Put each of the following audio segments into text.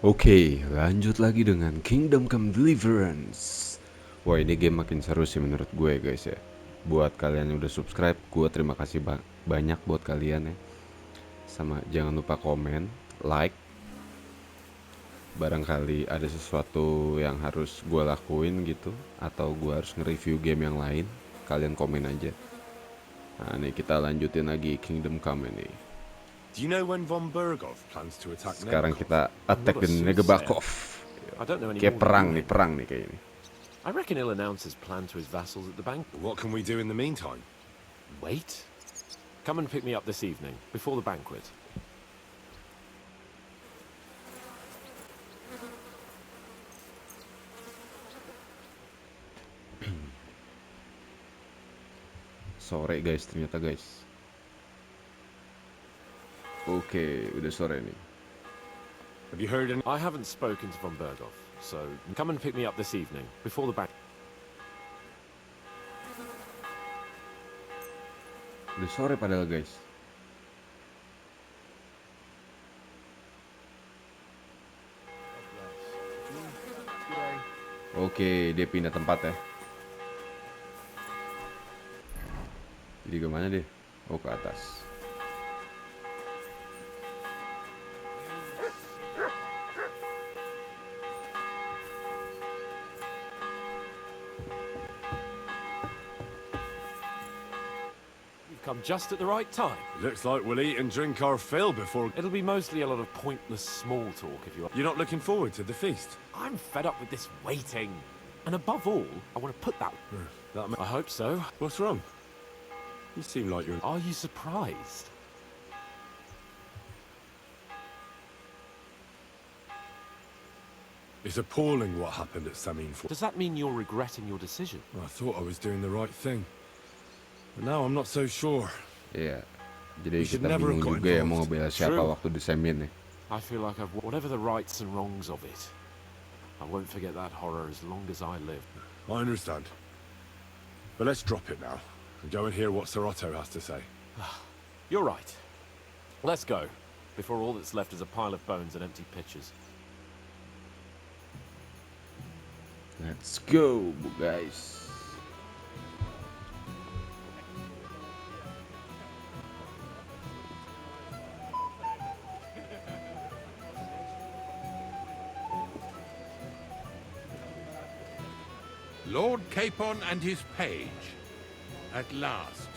Oke, lanjut lagi dengan Kingdom Come Deliverance. Wah, ini game makin seru sih menurut gue guys ya. Buat kalian yang udah subscribe, gue terima kasih banyak buat kalian ya. Sama jangan lupa komen, like. Barangkali ada sesuatu yang harus gue lakuin gitu, atau gue harus nge-review game yang lain, kalian komen aja. Nah, nih kita lanjutin lagi Kingdom Come ini. Do you know when von Bergov plans to attack Sekarang Nebakov? kita attack What a the soothsayer. Negabakov. I don't know any Kayak more than you perang nih kayak ini. I reckon he'll announce his plan to his vassals at the bank. What can we do in the meantime? Wait. Come and pick me up this evening, before the banquet. Sore guys, ternyata guys. Oke, udah sore nih. Have you heard any? I haven't spoken to von Bergov, so come and pick me up this evening, before the bank. Udah sore padahal guys. Oke, dia pindah tempat ya. Jadi kemana deh? Oh, ke atas. You've come just at the right time. Looks like we'll eat and drink our fill before... It'll be mostly a lot of pointless small talk if you are... You're not looking forward to the feast? I'm fed up with this waiting. And above all, I want to put that... I hope so. What's wrong? You seem like you're... Are you surprised? It's appalling what happened at Samin. Does that mean you're regretting your decision? I thought I was doing the right thing. But now I'm not so sure. Iya. Jadi kita bingung juga ya mau ngebela siapa waktu di Semin nih. I feel like I've whatever the rights and wrongs of it. I won't forget that horror as long as I live. I understand. But let's drop it now and go and hear what Sir Otto has to say. You're right. Let's go, before all that's left is a pile of bones and empty pitchers. Let's go, guys. Lord Capon and his page. At last.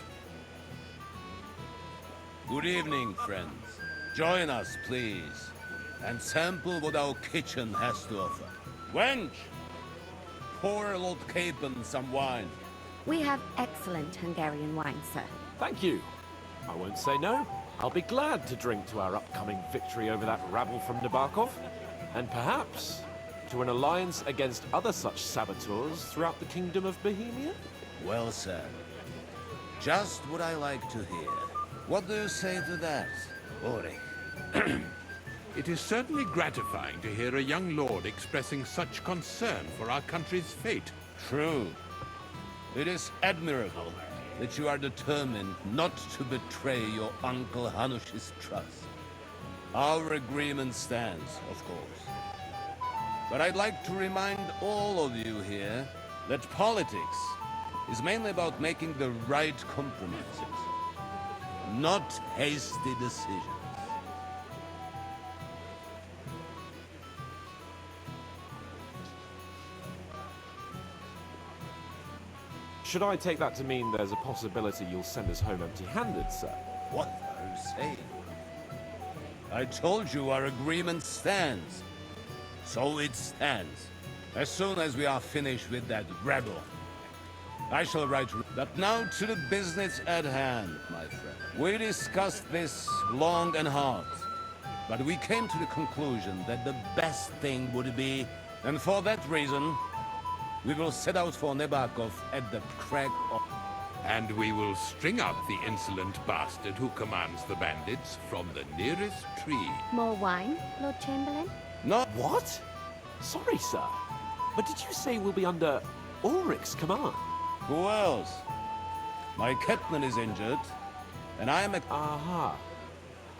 Good evening, friends. Join us, please, and sample what our kitchen has to offer. Wench, pour Lord Capon some wine. We have excellent Hungarian wine, sir. Thank you. I won't say no. I'll be glad to drink to our upcoming victory over that rabble from Nabokov, and perhaps to an alliance against other such saboteurs throughout the Kingdom of Bohemia? Well said. Just what I like to hear. What do you say to that, Ulrich? It is certainly gratifying to hear a young lord expressing such concern for our country's fate. True. It is admirable that you are determined not to betray your Uncle Hanush's trust. Our agreement stands, of course. But I'd like to remind all of you here that politics is mainly about making the right compromises, not hasty decisions. Should I take that to mean there's a possibility you'll send us home empty-handed, sir? What are you saying? I told you our agreement stands. So it stands. As soon as we are finished with that rebel, I shall write. But now to the business at hand, my friend. We discussed this long and hard, but we came to the conclusion that the best thing would be, and for that reason, we will set out for Nebakov at the crack of... And we will string up the insolent bastard who commands the bandits from the nearest tree. More wine, Lord Chamberlain? No, What? Sorry, sir. But did you say we'll be under Ulrich's command? who else? My Ketman is injured, and I am a... Aha.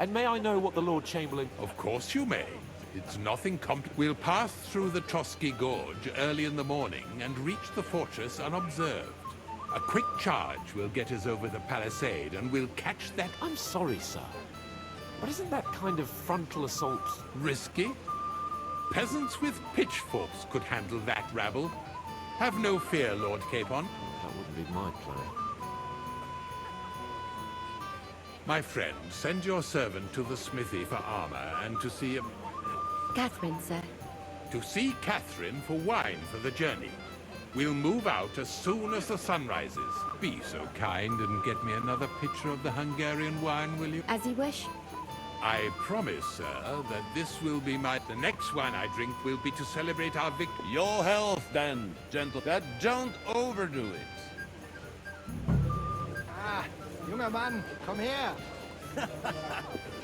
And may I know what the Lord Chamberlain... Of course you may. It's nothing We'll pass through the Toski Gorge early in the morning and reach the fortress unobserved. A quick charge will get us over the palisade and we'll catch that I'm sorry, sir. But isn't that kind of frontal assault? risky. Peasants with pitchforks could handle that rabble. Have no fear, Lord Capon. That wouldn't be my plan. My friend, send your servant to the smithy for armor and to see Catherine, sir. Catherine for wine for the journey. We'll move out as soon as the sun rises. Be so kind and get me another pitcher of the Hungarian wine, will you? As you wish. I promise, sir, that this will be the next wine I drink will be to celebrate our victory. Your health, then, gentle. Don't overdo it. Ah, junger Mann, komm her.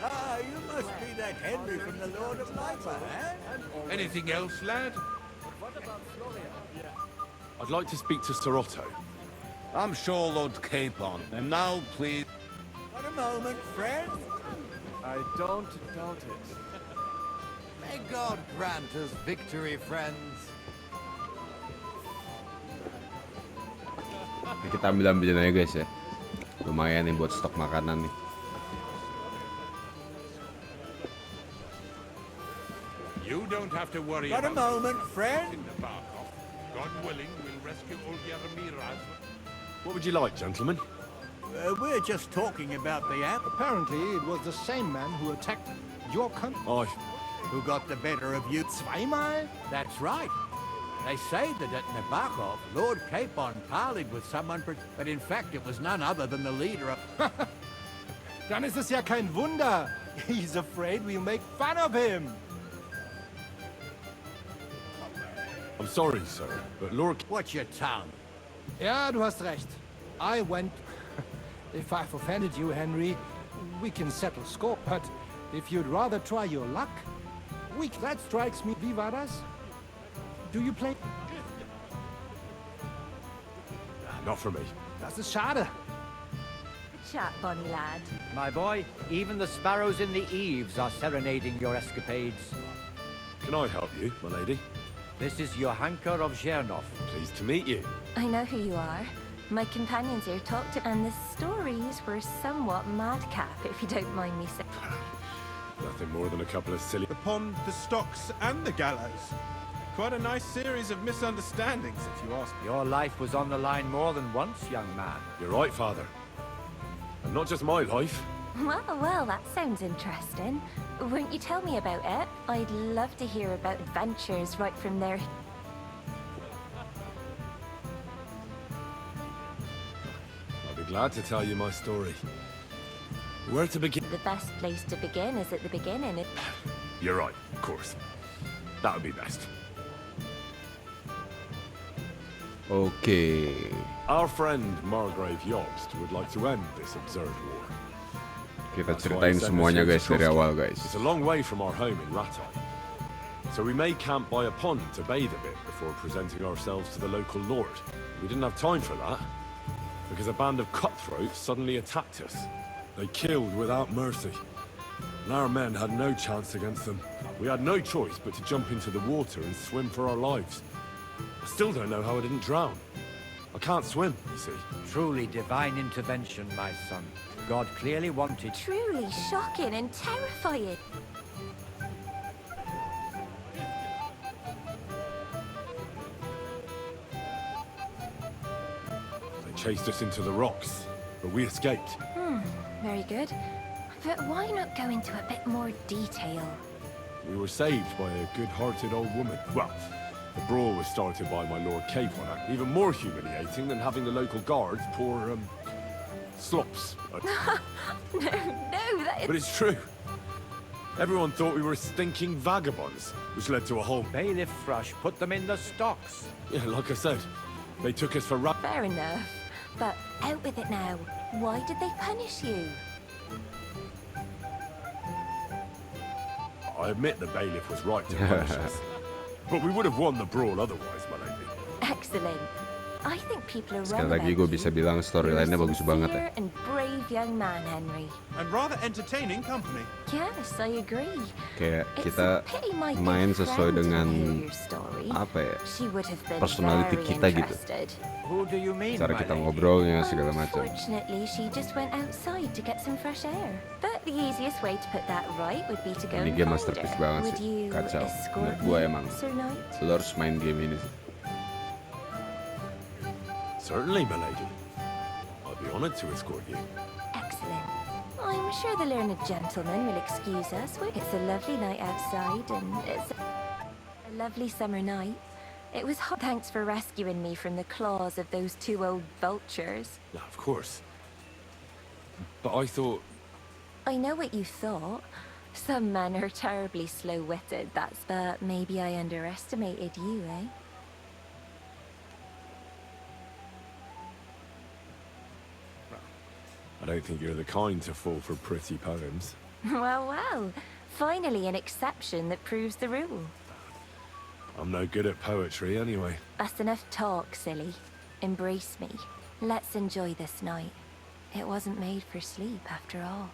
Ah, you must be that Henry from the Lord of Lifer, eh? Anything else, lad? I'd like to speak to Sir Otto. I'm sure Lord Capon. And now, please. What a moment, friend. I don't doubt it. May God grant us victory, friends. Nah, kita ambil-ambilin aja guys ya. Lumayan nih buat stok makanan nih. You don't have to worry What a about moment, friend. in the Barkov. God willing, we'll rescue old Yaromiraz. What would you like, gentlemen? We're just talking about the amp. Apparently, it was the same man who attacked your country. I... Who got the better of you? Zweimal? That's right. They say that at Nabokov, Lord Capon parleyed with someone, but in fact it was none other than the leader of... Dann ist es ja kein Wunder. He's afraid we'll make fun of him. I'm sorry, sir, but Lord... What's your tongue? Ja, du hast recht. I went... If I've offended you, Henry, we can settle score. But if you'd rather try your luck, that strikes me. Wie war das? Do you play? Not for me. Das ist schade. Chat, bonny lad. My boy, even the sparrows in the eaves are serenading your escapades. Can I help you, my lady? This is Johanka of Zhernov. Pleased to meet you. I know who you are. My companions here talked to, and the stories were somewhat madcap, if you don't mind me saying. Nothing more than a couple of silly... The pond, the stocks, and the gallows. Quite a nice series of misunderstandings, if you ask me. Your life was on the line more than once, young man. You're right, father. And not just my life. Well, that sounds interesting. Won't you tell me about it? I'd love to hear about adventures right from there. I'll be glad to tell you my story. Where to begin? The best place to begin is at the beginning. You're right, of course. That would be best. Oke. Our friend Margrave Jobst would like to end this absurd war. Kita That's why I ceritain sent semuanya us here guys to dari Trotsky. awal guys. It's a long way from our home in Ratai. So we made camp by a pond to bathe a bit before presenting ourselves to the local lord. We didn't have time for that, because a band of cutthroats suddenly attacked us. They killed without mercy, and our men had no chance against them. We had no choice but to jump into the water and swim for our lives. I still don't know how I didn't drown. I can't swim, you see. Truly divine intervention, my son. God clearly wanted... Truly shocking and terrifying. They chased us into the rocks, but we escaped. Very good. But why not go into a bit more detail? We were saved by a good-hearted old woman. Well, the brawl was started by my Lord Capon. Even more humiliating than having the local guards pour, slops. No, that But is... it's true. Everyone thought we were stinking vagabonds, which led to a whole... Bailiff Thrush put them in the stocks. Yeah, like I said, they took us for Fair enough. But out with it now. Why did they punish you? I admit the bailiff was right to punish us. But we would have won the brawl otherwise, my lady. Excellent. I think people are Sekali wrong lagi about gue bisa bilang storyline-nya You're a bagus banget ya. sincere and brave young man, Henry. And rather entertaining company. Yes, I agree. Kayak It's kita a pity my good main sesuai friend dengan didn't hear your story. apa ya, She would have been personality very kita gitu. interested. Who do you mean, Cara my kita lady? ngobrolnya segala macam. Unfortunately, she just went outside to get some fresh air. But the easiest way to put that right would be to go Ini and game find masterpiece her. banget Would sih, you kacau. escort Menurut gue me, emang Sir Knight? lo harus main game ini sih. Certainly, my lady. I'd be honored to escort you. Excellent. I'm sure the learned gentleman will excuse us. It's a lovely night outside, and it's a lovely summer night. It was hot. Thanks for rescuing me from the claws of those two old vultures. No, of course. But I thought... I know what you thought. Some men are terribly slow-witted, but maybe I underestimated you, eh? I don't think you're the kind to fall for pretty poems. Well, well. Finally an exception that proves the rule. I'm no good at poetry anyway. That's enough talk, silly. Embrace me. Let's enjoy this night. It wasn't made for sleep, after all.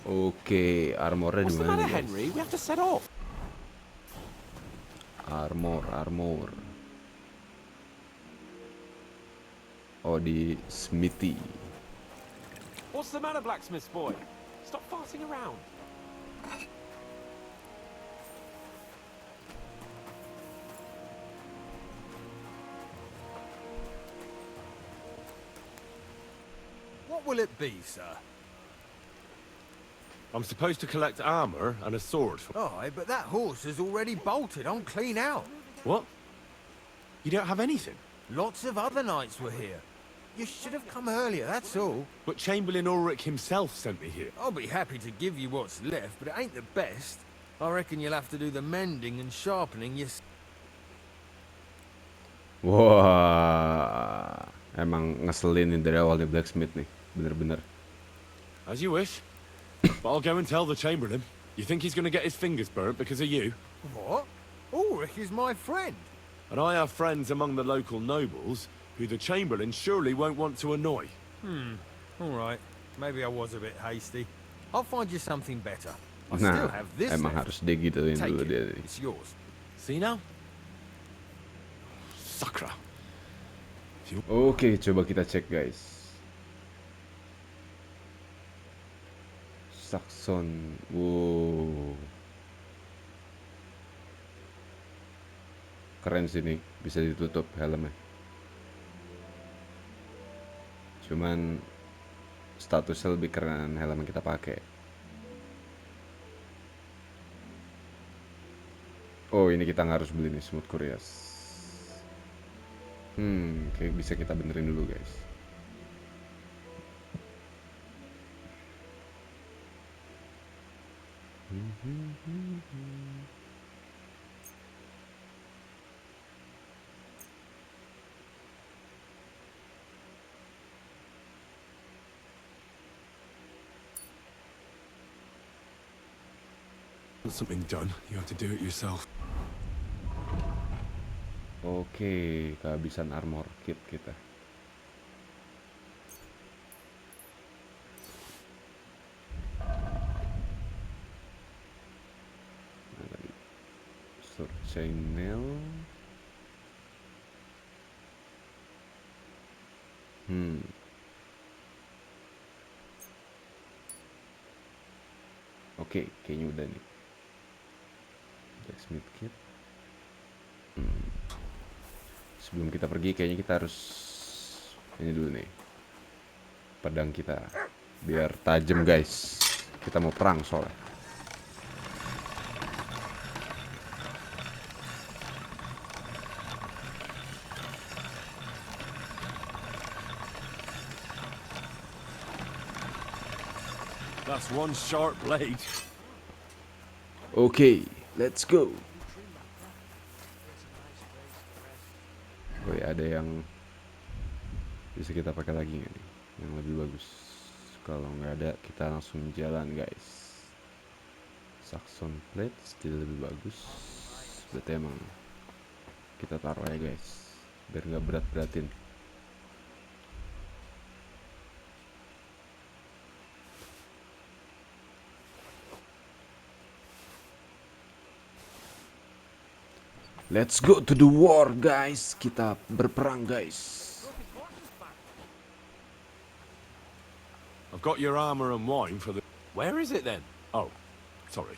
Oke, armornya di What's the mana? matter, guys? Henry? We have to set off. Armor. Oh, di smithy. What's the matter, blacksmith boy? Stop farting around. What will it be, sir? I'm supposed to collect armor and a sword. Aye, but that horse is already bolted on clean out. What? You don't have anything? Lots of other knights were here. You should have come earlier, that's all. But Chamberlain Ulrich himself sent me here. I'll be happy to give you what's left, but it ain't the best. I reckon you'll have to do the mending and sharpening yourself. Wah, emang ngeselin nih dari awal nih blacksmith nih, bener-bener. As you wish. But I'll go and tell the Chamberlain. You think he's going to get his fingers burnt because of you? What? Ulrich is my friend. And I have friends among the local nobles who the Chamberlain surely won't want to annoy. All right. Maybe I was a bit hasty. I'll find you something better. I Nah, still have this emang left. harus digituin Take dulu it. dia nih. It's yours. See now? Sakra. Oke, coba kita cek guys. Saxon, wow, keren sih nih, bisa ditutup helmnya. Cuman statusnya lebih keren helm yang kita pakai. Oh, ini kita nggak harus beli nih, smooth curious. Kayak bisa kita benerin dulu guys. Want something done, you have to do it yourself. Oke, kehabisan armor kit kita. Sword chainmail. Oke, kayaknya udah nih. Blacksmith kit. Sebelum kita pergi, kayaknya kita harus ini dulu nih. Pedang kita biar tajam guys. Kita mau perang soalnya. That's one sharp blade. Oke, let's go. Oh ya, ada yang bisa kita pakai lagi nggak nih? Yang lebih bagus. Kalau nggak ada, kita langsung jalan guys. Saxon plate still lebih bagus. Berarti emang kita taruh ya guys, biar nggak berat-beratin. Let's go to the war guys. Kita berperang guys. I've got your armor and wine for the... Where is it then? Oh, sorry.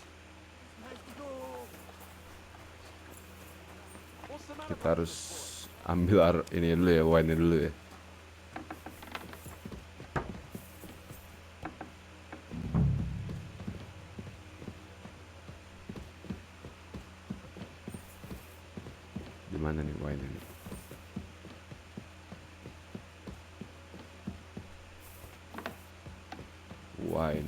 Kita harus ambil ini dulu ya, wine dulu ya. Mana nih wine ini? Wine.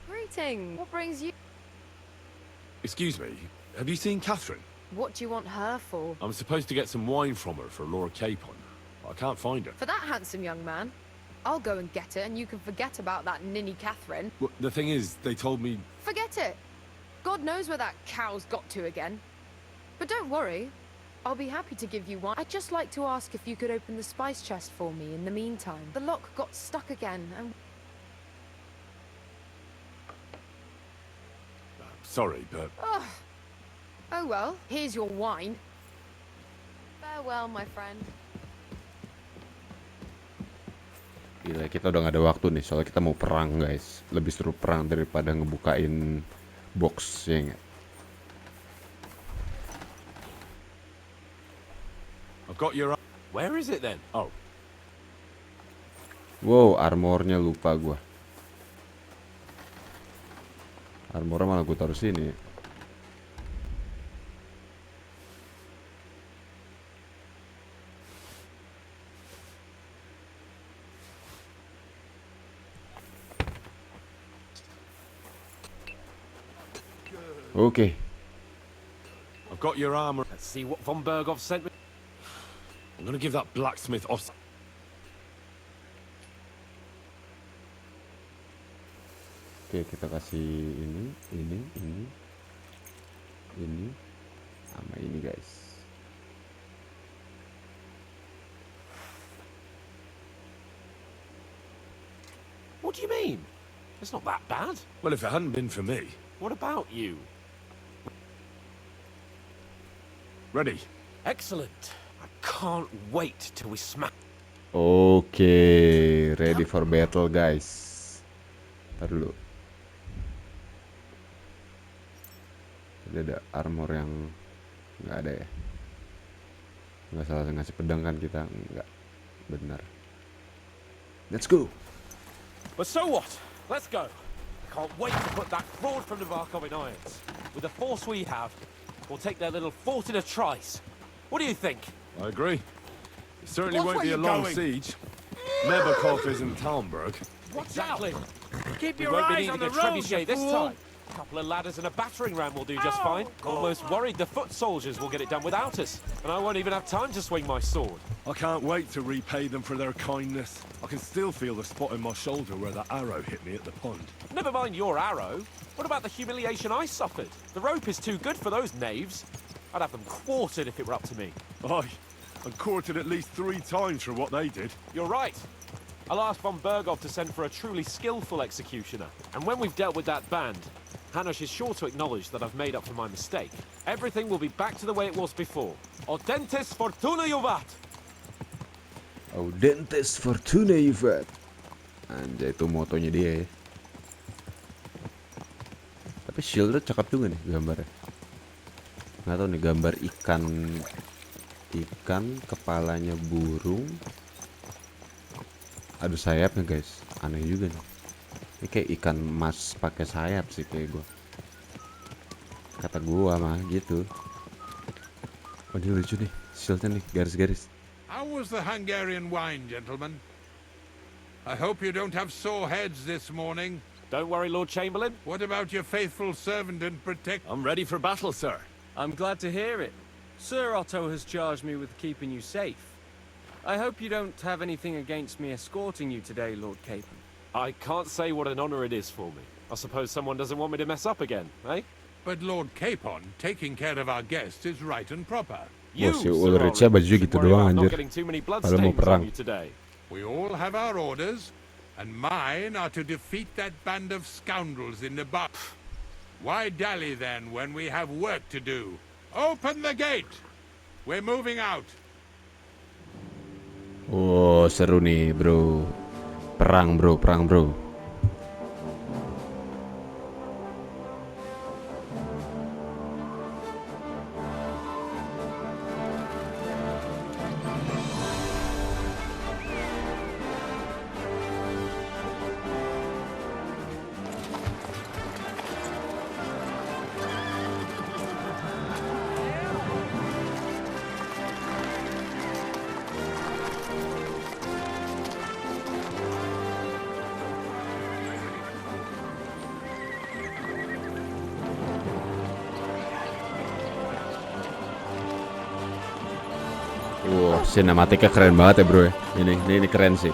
Greeting. What brings you? Excuse me, have you seen Catherine? What do you want her for? I'm supposed to get some wine from her for Laura Capon. I can't find her. For that handsome young man? I'll go and get it, and you can forget about that ninny Catherine. Well, the thing is, they told me... Forget it. God knows where that cow's got to again. But don't worry. I'll be happy to give you one. I'd just like to ask if you could open the spice chest for me in the meantime. The lock got stuck again, and... Sorry, but... Oh well, here's your wine. Farewell, my friend. Gila, kita udah gak ada waktu nih, soalnya kita mau perang guys. Lebih seru perang daripada ngebukain box ya nggak? I've got your... Where is it then? Oh. Wow, armornya lupa gua. Armornya malah gua taruh sini. Oke. I've got your armor. Let's see what von Berghoff sent me. I'm gonna give that blacksmith off. Oke, kita kasih ini, sama ini guys. What do you mean? It's not that bad. Well, if it hadn't been for me. What about you? Ready? Excellent. I can't wait till we smack. Oke, ready for battle guys. Ntar dulu. Tadi ada armor yang nggak ada ya. Nggak salah ngasih pedang kan kita, nggak benar. Let's go. But so what? Let's go. I can't wait to put that fraud from Navarco in irons. With the force we have, we'll take their little fort in a trice. What do you think? I agree. It certainly won't be a long siege. Nebakov isn't Talmberg. Exactly. Keep We your won't be eyes on needing the a road, trebuchet you this fool. time. A couple of ladders and a battering ram will do just fine. Almost worried the foot soldiers will get it done without us. And I won't even have time to swing my sword. I can't wait to repay them for their kindness. I can still feel the spot in my shoulder where that arrow hit me at the pond. Never mind your arrow. What about the humiliation I suffered? The rope is too good for those knaves. I'd have them quartered if it were up to me. Aye, and quartered at least 3 times for what they did. You're right. I'll ask von Berghoff to send for a truly skillful executioner. And when we've dealt with that band, Hanush is sure to acknowledge that I've made up for my mistake. Everything will be back to the way it was before. Audentes fortuna juvat! Audentes fortuna juvat. Anjay, itu motonya dia ya. Tapi shieldnya cakep juga nih gambarnya. Nggak tahu nih, gambar ikan kepalanya burung, ada sayapnya guys, aneh juga nih. Ini kayak ikan mas pakai sayap sih kayak gua. Kata gua mah gitu. Oh, ini lucu nih, shieldnya nih, garis-garis. How was the Hungarian wine, gentlemen? I hope you don't have sore heads this morning. Don't worry, Lord Chamberlain. What about your faithful servant and protector? I'm ready for battle, sir. I'm glad to hear it. Sir Otto has charged me with keeping you safe. I hope you don't have anything against me escorting you today, Lord Capon. I can't say what an honor it is for me. I suppose someone doesn't want me to mess up again, eh? But Lord Capon, taking care of our guests is right and proper. You, si Sir Ulrichnya Orange, baju should gitu worry doang about not anjir. getting too many Padahal mau bloodstains perang. on you today. We all have our orders, and mine are to defeat that band of scoundrels in the bar. Why dally then when we have work to do? Open the gate! We're moving out. Oh, seru nih, bro. Perang, bro, perang, bro. Wow, sinematiknya keren banget ya bro ya. Ini keren sih.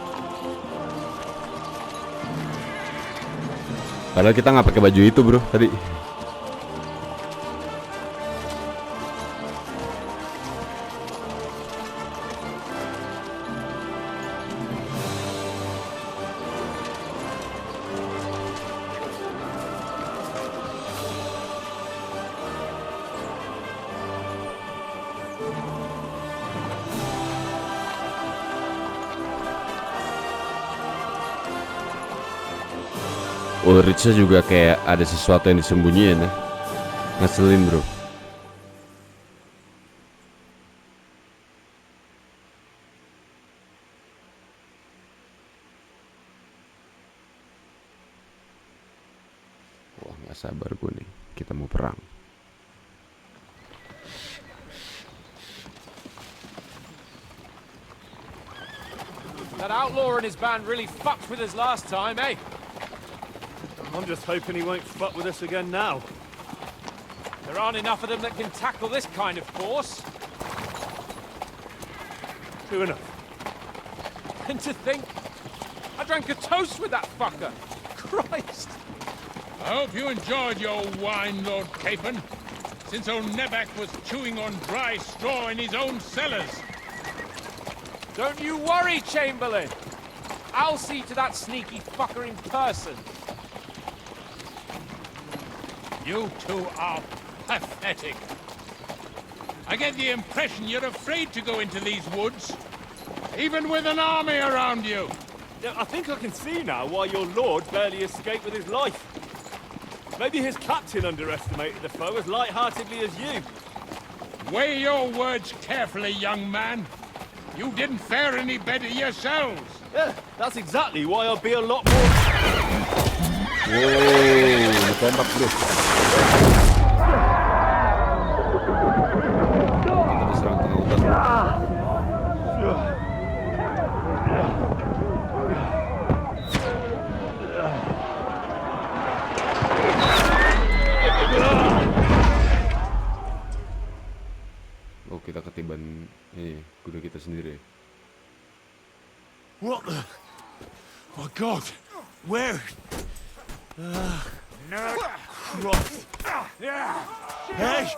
Padahal kita nggak pakai baju itu bro tadi. Ulrichnya juga kayak ada sesuatu yang disembunyiin ya. Ngeselin bro. Wah gak sabar gue nih. Kita mau perang. That outlaw and his band really fucked with us last time, eh? I'm just hoping he won't fuck with us again now. There aren't enough of them that can tackle this kind of force. True enough. And to think, I drank a toast with that fucker. Christ. I hope you enjoyed your wine, Lord Capon, since old Neback was chewing on dry straw in his own cellars. Don't you worry, Chamberlain. I'll see to that sneaky fucker in person. You two are pathetic. I get the impression you're afraid to go into these woods, even with an army around you. Yeah, I think I can see now why your lord barely escaped with his life. Maybe his captain underestimated the foe as light-heartedly as you. Weigh your words carefully, young man. You didn't fare any better yourselves. Yeah, that's exactly why I'll be a lot more... Wow, ditembak bro. Kita diserang tengah hutan. Oh, kita ketiban ini kuda kita sendiri. What the... My God! Where... No! Christ! Hey!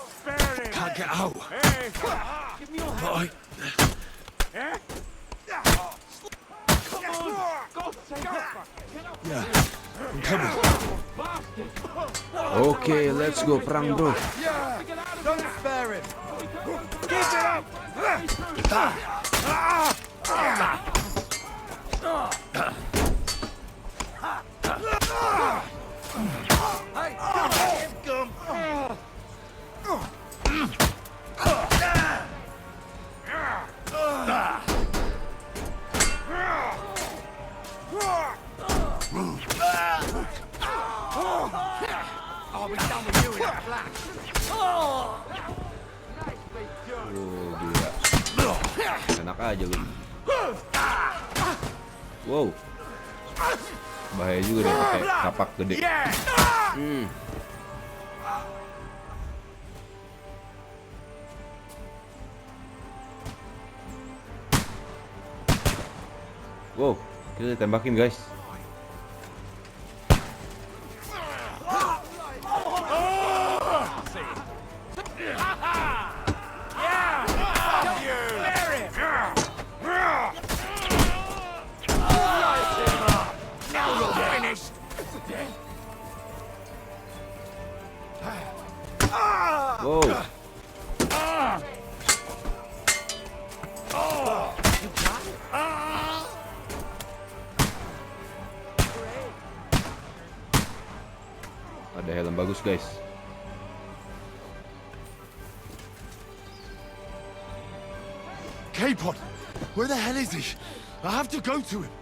Can't get out! Give me your hand! Come on! God save us! Yeah, I'm coming. Okay, let's go perang bro. Don't spare him. Keep it up! I'll be done with you in a flash. Oh gila. Enak aja lu. Wow. Bahaya juga nih pakai kapak gede. Wow, kita tembakin guys. Wow. Ada helm bagus guys. K-Pod, where the hell is he? I have to go to him.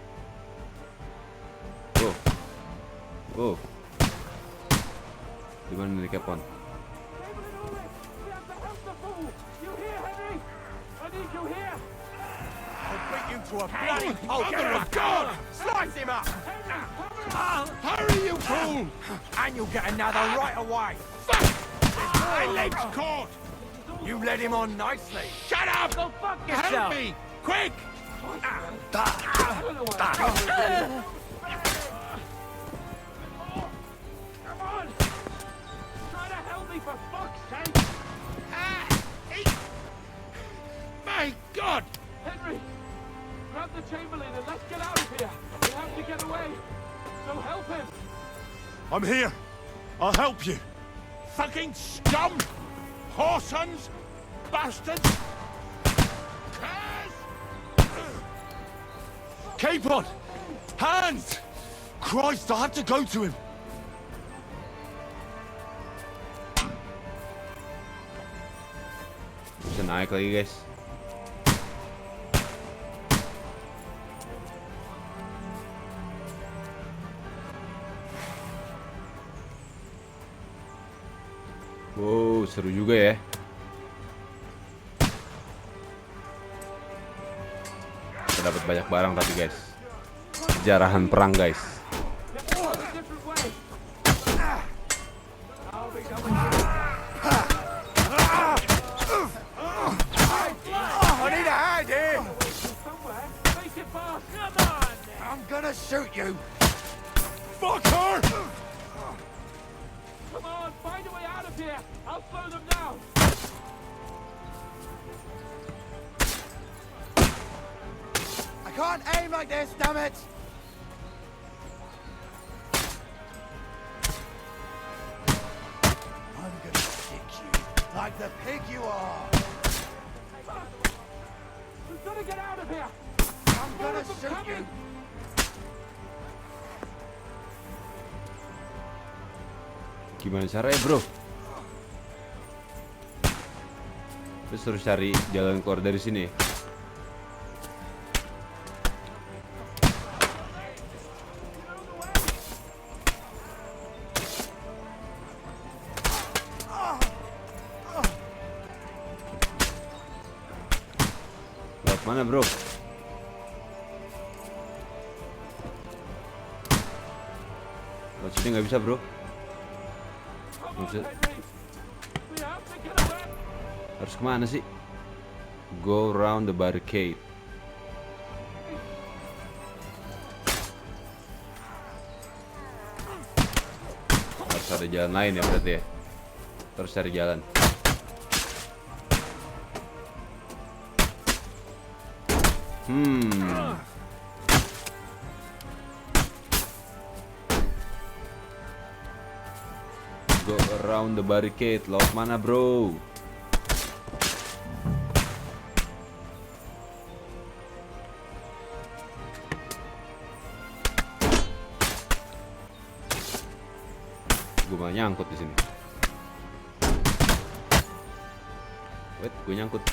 Oh. Oh. Gimana nih Capon? Oh, good God! Slice him up! Hurry, you fool! And you'll get another right away. Fuck! My leg's caught! You led him on nicely. Shut up! Go fuck yourself! Help me! Quick! Come on! Try to help me for fuck's sake! My God! Henry! Grab the Chamberlain and let's get out of here! We have to get away! So help him! I'm here. I'll help you. Fucking scum! Whoresons! Bastards! Curse! K-Pod! Hands! Christ, I have to go to him. Bisa naik lagi guys. Wow, seru juga ya. Kita dapat banyak barang tapi guys. Jarahan perang guys. I need a hand here. I'm gonna shoot you. Fuck her! Come on, find a way out of here! I'll slow them down! I can't aim like this, damn it! I'm gonna stick you like the pig you are. We've got to get out of here! I'm gonna shoot you. Gimana caranya bro? Terus harus cari jalan keluar dari sini. Lewat mana bro? Lewat sini nggak bisa bro. Harus kemana sih? Go around the barricade. Harus ada jalan lain ya berarti ya. Terus cari jalan. Go around the barricade. Laut mana bro? Gue malah nyangkut di sini. Wait, gue nyangkut.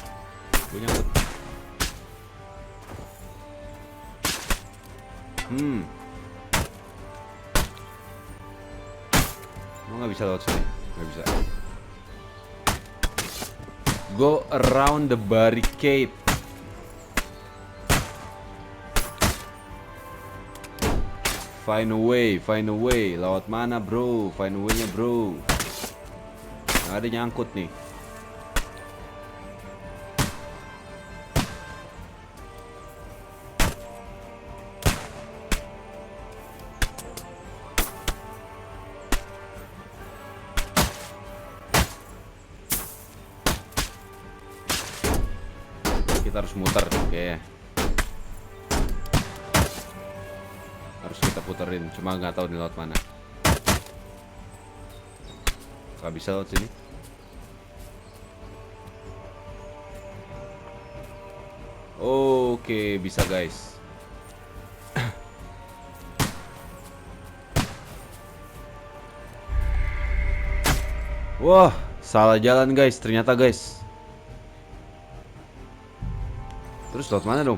Nggak bisa lewat sini, nggak bisa. Go around the barricade. Find a way. Lewat mana bro? Find a way-nya bro. Nggak ada nyangkut nih. Kita harus muter kayaknya. Harus kita puterin, cuma nggak tahu nih lewat mana. Nggak bisa lewat sini. Oke, bisa guys. Wah, salah jalan guys, ternyata guys. Terus lewat mana dong?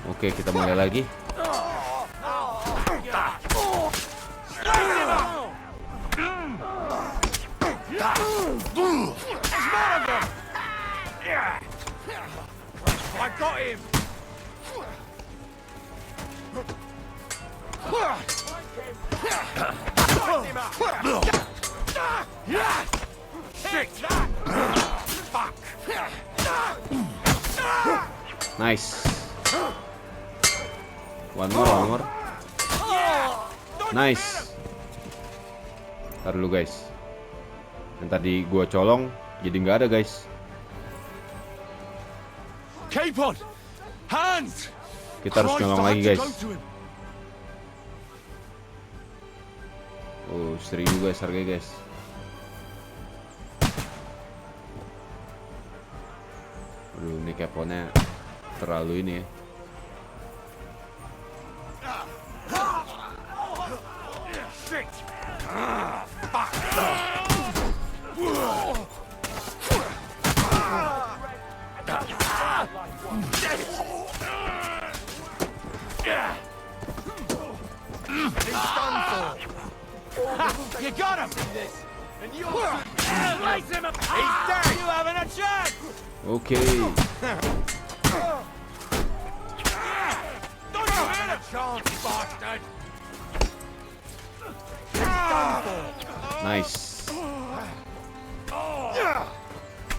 Oke, kita mulai lagi. I got him! Shit! Fuck! Nice. One more. Nice. Ntar dulu guys. Yang tadi gua colong jadi nggak ada guys. Keep on! Hands! Kita harus nyolong lagi guys. Oh, 1000 guys harganya guys. Aduh, ini keponnya terlalu ini ya. You got him! And you light him up! He's dead! You having a chance! Okay. Don't you have a chance, bastard! He's done for! Nice.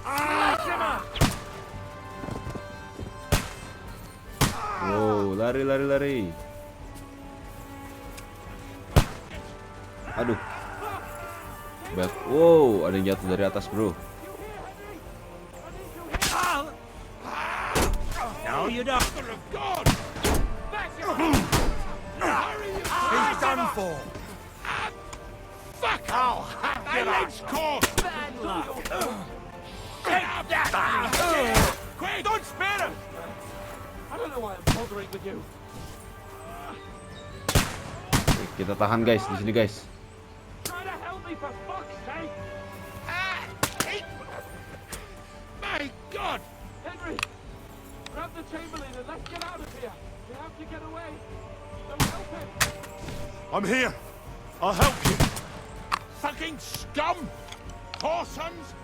Light him up! Wow, lari. Aduh. Wow, ada yang jatuh dari atas, bro. No, you don't. He's done for. Fuck! Oh, my leg's caught! Bad luck! Take that! Quick! Don't spare him! I don't know why I'm bothering with you. Kita tahan guys di sini guys. Try to help me for fuck's sake! My God! Henry, grab the Chamberlain and let's get out of here. We have to get away. Don't help him. I'm here. I'll help you. Fucking scum! Whoresons!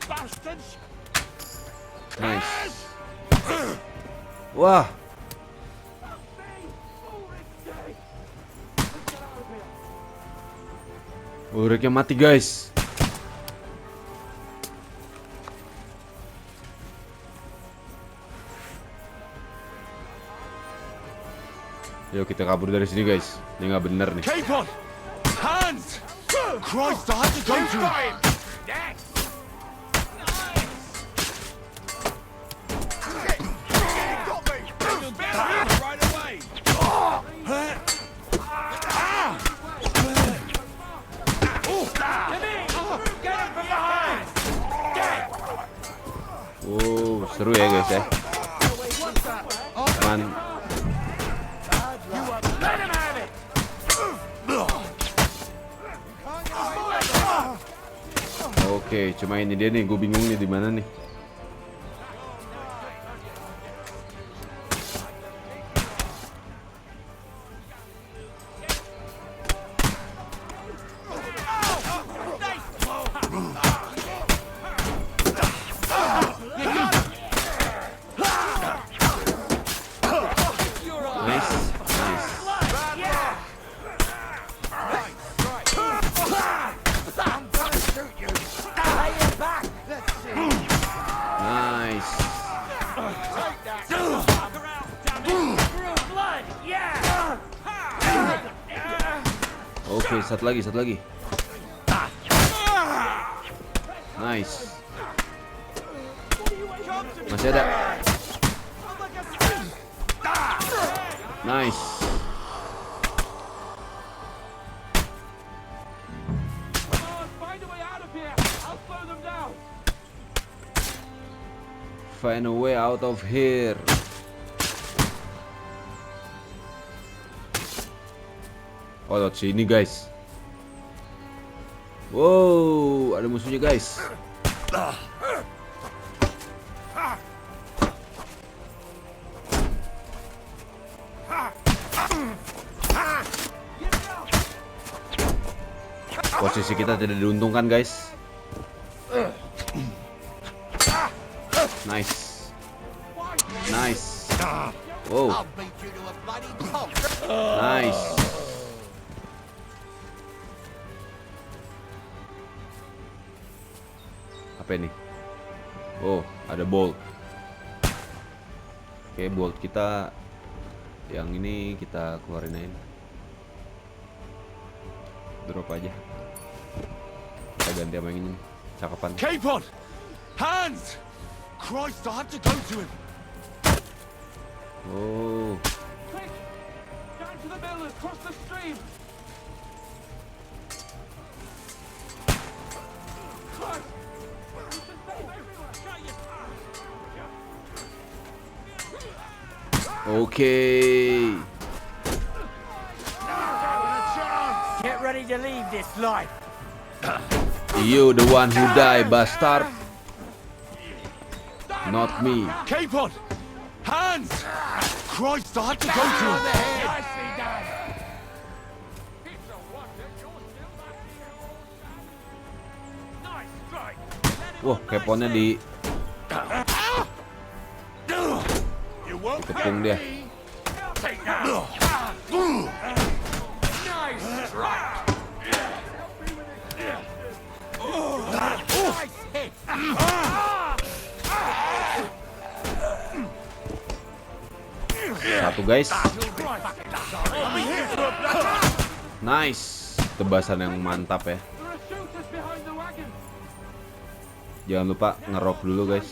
Bastards! Nice. Wah. Ureknya mati guys. Yuk kita kabur dari sini guys. Ini nggak bener nih. Keep on! Hands! Christ, I have to go to him! Oh, seru ya guys ya. Man. Oke, cuma ini dia nih, gue bingung nih di mana nih. Nice. Nice. Nice. Oke, satu lagi. Nice. Masih ada. Nice. Find a way out of here. Oh, lewat sini guys. Wow, ada musuhnya guys. Posisi kita tidak diuntungkan guys. Nice. Nice. Wow. Nice. Apa ini? Oh, ada bolt. Oke, bolt kita yang ini kita keluarin aja. Drop aja. Kita ganti sama yang ini. Cakapan. Keep on! Hands! Christ, I have to go to him! Oh. Quick! Down to the mill and cross the stream! Okay. Get ready to leave this life. You the one who die, bastard. Not me. Keep on! Hands! Christ, I have to go to him! Wah, keponnya di kepung dia. Satu guys. Nice. Tebasan yang mantap ya. Jangan lupa ngerok dulu guys.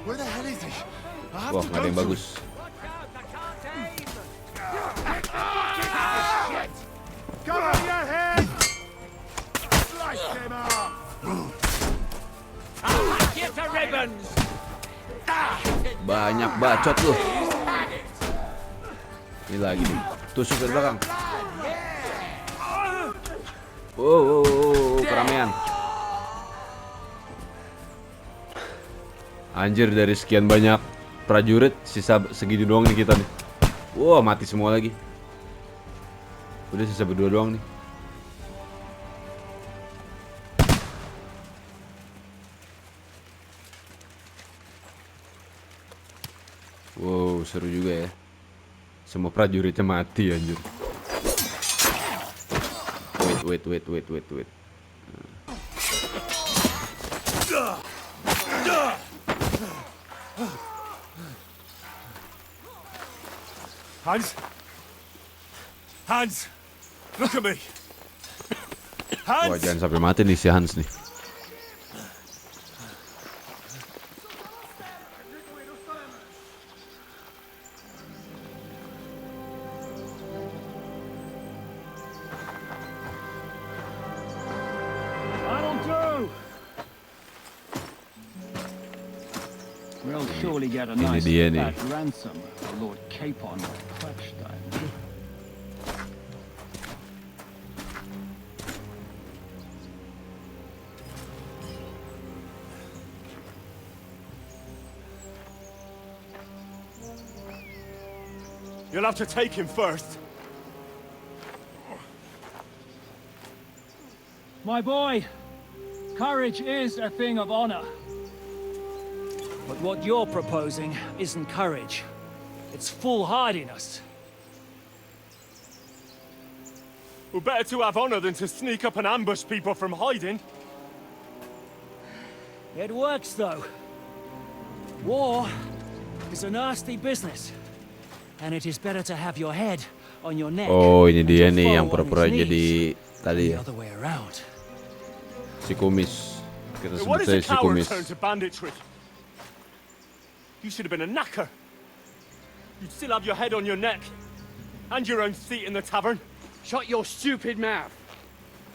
Wah, nggak ada yang bagus. Banyak bacot lu. Ini lagi nih. Tusuk dari belakang. Oh, keramaian. Anjir, dari sekian banyak prajurit sisa segitu doang nih kita nih. Wah, mati semua lagi. Udah sisa berdua doang nih. Wow, seru juga ya. Semua prajuritnya mati anjir. Wait. Hans! Look at me! Wah, jangan sampai mati nih si Hans nih. We'll surely get a Ini nice dia nih. fat ransom for Lord Capon of Klapstein. You'll have to take him first. My boy, courage is a thing of honor. But what you're proposing isn't courage. It's foolharding us. We're better to have honor than to sneak up and ambush people from hiding. It works, though. War is a nasty business. And it is better to have your head on your neck. Oh, ini dia nih yang pura-pura jadi tadi ya. The other way around. Si kumis. Kita What sebut is a saja si coward kumis. turn to banditry? You should have been a knacker. You'd still have your head on your neck. And your own seat in the tavern. Shut your stupid mouth.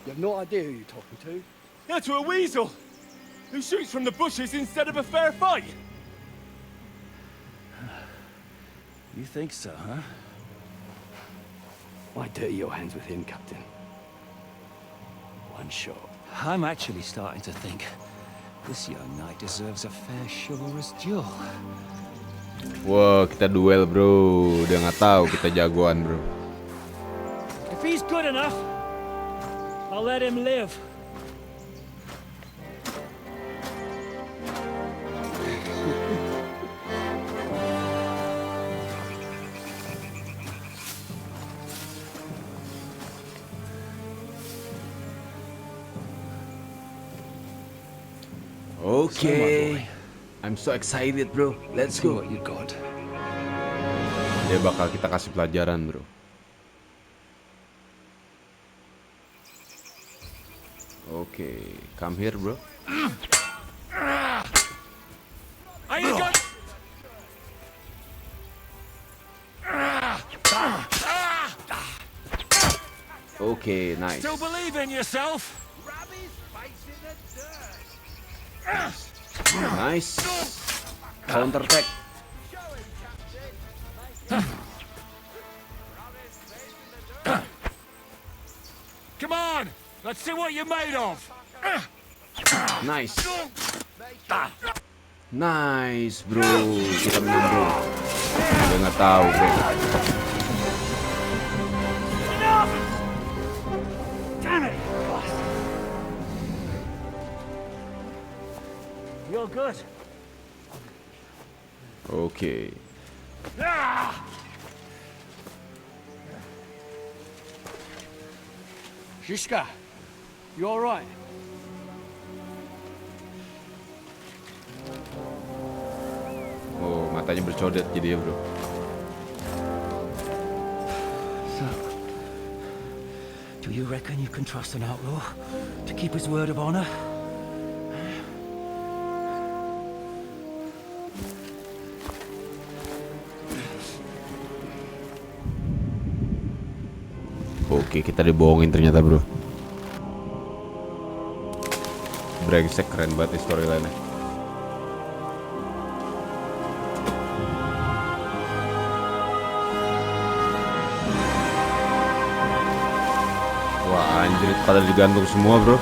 You have no idea who you're talking to. Yeah, to a weasel. Who shoots from the bushes instead of a fair fight. You think so, huh? Why dirty your hands with him, Captain? One shot. I'm actually starting to think this young knight deserves a fair chivalrous duel. Wah, kita duel, bro. Dia nggak tahu kita jagoan, bro. If he's good enough, I'll let him live. Okay. I'm so excited, bro. Let's go. What you got? Dia bakal kita kasih pelajaran, bro. Okay, come here, bro. Are you good? Okay, nice. Still believe in yourself? Nice. Counter attack. Come on, let's see what you're made of. Nice. Nice, bro. Kita menang, bro. Dia nggak tahu, bro. Damn it! You're good. Okay. Shishka, you all right? Oh, matanya bercodet jadi ya, bro. So, do you reckon you can trust an outlaw to keep his word of honor? Oke, kita dibohongin ternyata, bro. Brengsek, keren banget nih storyline-nya. Wah, anjir, pada digantung semua, bro.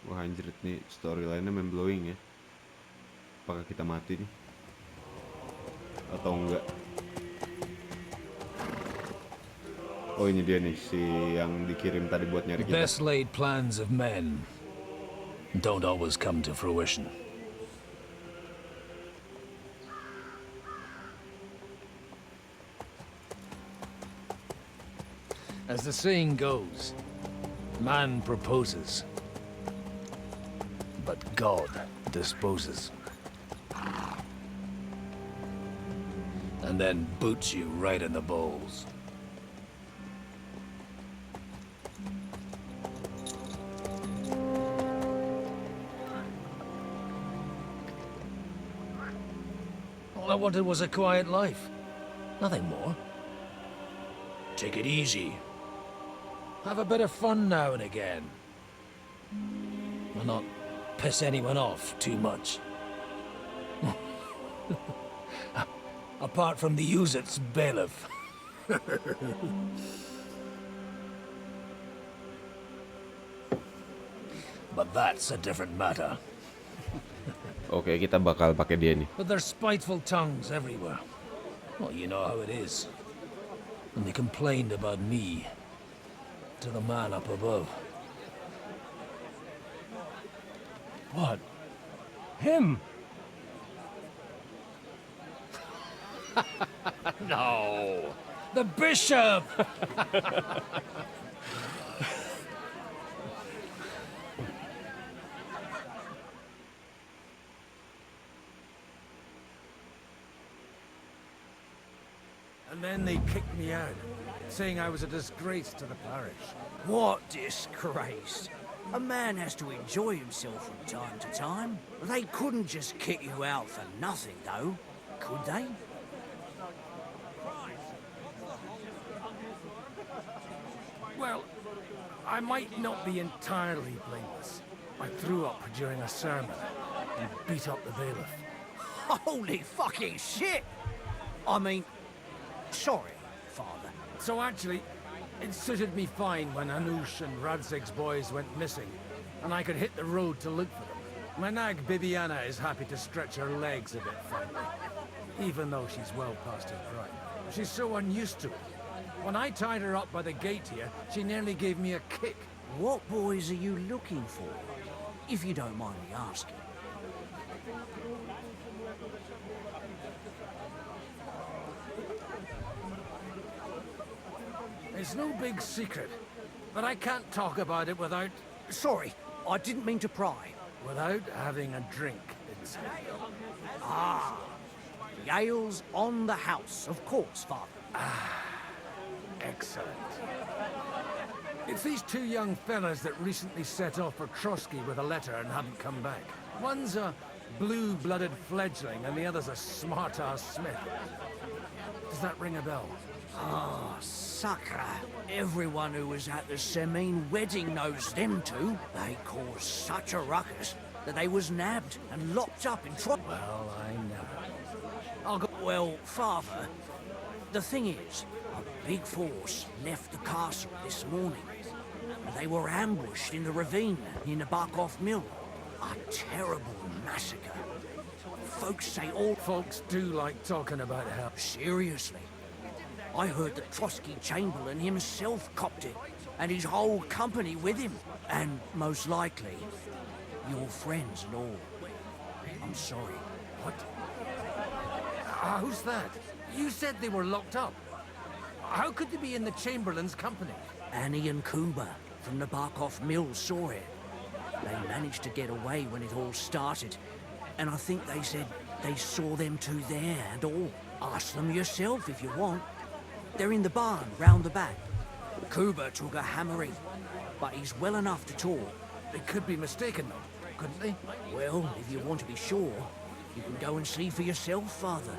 Wah, anjir, nih storyline-nya mind-blowing ya. Apakah kita mati nih? Atau enggak? Oh, ini dia nih, si yang dikirim tadi buat nyari kita. Best laid plans of men don't always come to fruition. As the saying goes, man proposes, but God disposes. And then boots you right in the balls. All I wanted was a quiet life. Nothing more. Take it easy. Have a bit of fun now and again. And not piss anyone off too much. Apart from the Uzit's bailiff. But that's a different matter. Oke, kita bakal pakai dia nih. But there's spiteful tongues everywhere. Well, you know how it is. And they complained about me to the man up above. What? Him? No. The bishop! And then they kicked me out, saying I was a disgrace to the parish. What disgrace? A man has to enjoy himself from time to time. They couldn't just kick you out for nothing, though, could they? Well, I might not be entirely blameless. I threw up during a sermon and beat up the bailiff. Holy fucking shit! I mean, sorry, Father. So actually, it suited me fine when Anush and Radzig's boys went missing, and I could hit the road to look for them. My nag Bibiana is happy to stretch her legs a bit frankly, even though she's well past her prime. She's so unused to it. When I tied her up by the gate here, she nearly gave me a kick. What boys are you looking for, if you don't mind me asking? It's no big secret, but I can't talk about it without... Sorry, I didn't mean to pry. Without having a drink inside. Ah, the ale's on the house, of course, Father. Ah, excellent. It's these two young fellas that recently set off for Trotsky with a letter and haven't come back. One's a blue-blooded fledgling and the other's a smart-ass smith. Does that ring a bell? Ah, sucker. Everyone who was at the Semine wedding knows them two. They caused such a ruckus that they was nabbed and locked up in Well, I know. Well, Father, the thing is, a big force left the castle this morning. They were ambushed in the ravine in the Barkoff Mill. A terrible massacre. Folks say all... Folks do like talking about hell. Seriously. I heard that Trotsky Chamberlain himself copped it, and his whole company with him. And most likely, your friends and all. I'm sorry. What? Who's that? You said they were locked up. How could they be in the Chamberlain's company? Annie and Kumba from the Barkoff Mill saw it. They managed to get away when it all started, and I think they said they saw them two there and all. Ask them yourself if you want. They're in the barn, round the back. Kuba took a hammering, but he's well enough to talk. They could be mistaken, though, couldn't they? Well, if you want to be sure, you can go and see for yourself, Father.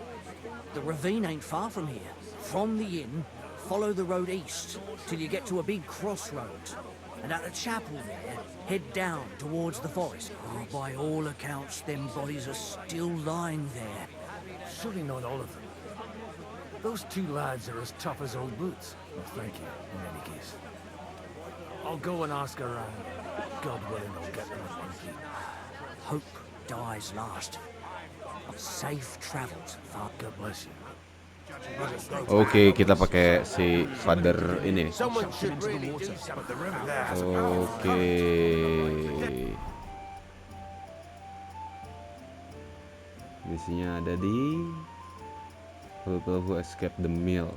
The ravine ain't far from here. From the inn, follow the road east, till you get to a big crossroads. And at the chapel there, head down towards the forest. Oh, by all accounts, them bodies are still lying there. Surely not all of them. Those two lads are as tough as old boots. Well, thank you, in any case. I'll go and ask around. God willing, I'll get them in one piece. Hope dies last. Safe travels, Father. God bless you. Oke, kita pakai si father ini. Oke. Misinya ada di People who escape the mill.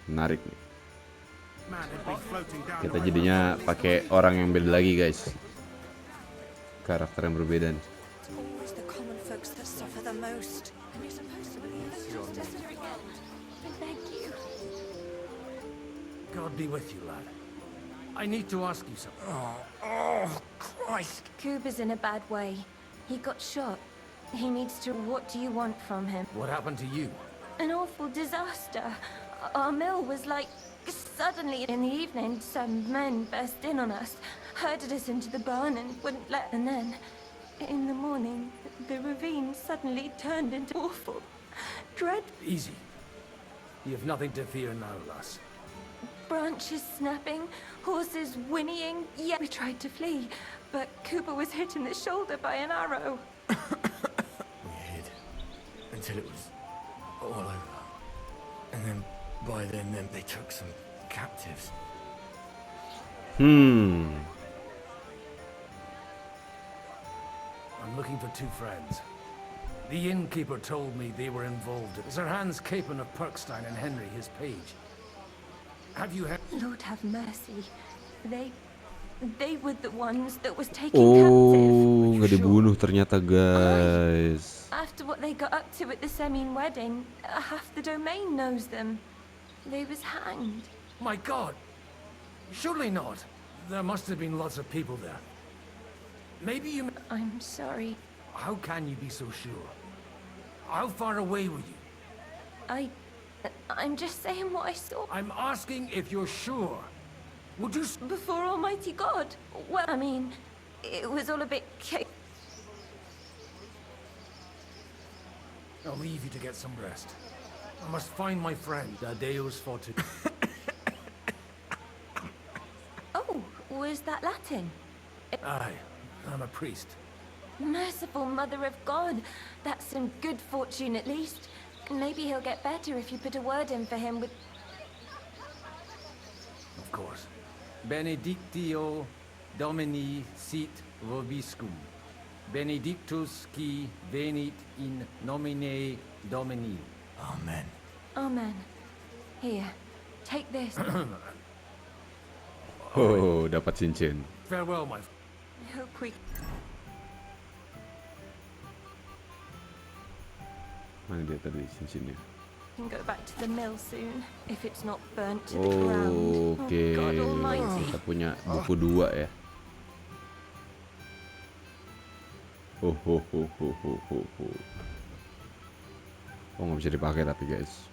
Menarik nih. Kita jadinya pakai orang yang beda lagi, guys. Karakter yang berbeda nih. Always the common folks that suffer the most. And you're supposed to believe that justice is at end. I beg you. God be with you, lad. I need to ask you something. Oh, Christ. Kuba's in a bad way. He got shot. He needs to... What do you want from him? What happened to you? An awful disaster. Our mill was like... Suddenly, in the evening, some men burst in on us, herded us into the barn and wouldn't let... And then, in the morning, the ravine suddenly turned into awful, Easy. You have nothing to fear now, lass. branches snapping, horses whinnying. Yeah, we tried to flee, but Cooper was hit in the shoulder by an arrow. We hid until it was all over. And then, by then, they took some captives. Hmm. I'm looking for two friends. The innkeeper told me they were involved. Sir Hans Capon of Perkstein and Henry, his page. Have you had... Lord have mercy. They were the ones that was taken Oh, nggak dibunuh ternyata, guys. After what they got up to at the Semine wedding, half the domain knows them. They was hanged. My God! Surely not. There must have been lots of people there. Maybe you... I'm sorry. How can you be so sure? How far away were you? I'm just saying what I saw. I'm asking if you're sure. Would you... Before Almighty God. Well, I mean, it was all a bit I'll leave you to get some rest. I must find my friend, Deus Fortune. Oh, was that Latin? Aye, I'm a priest. Merciful Mother of God. That's some good fortune at least. Maybe he'll get better if you put a word in for him with... Of course. Benedictio Domini sit vobiscum. Benedictus qui venit in nomine Domini. Amen. Amen. Here, take this. Oh, dapat cincin. Farewell, my... Hope we... Mana dia tadi cincinnya? can go back to the mill soon, if it's not burnt to the ground. Oke, Oh, God Almighty. kita punya buku 2 ya. Oh, nggak bisa dipakai tapi guys.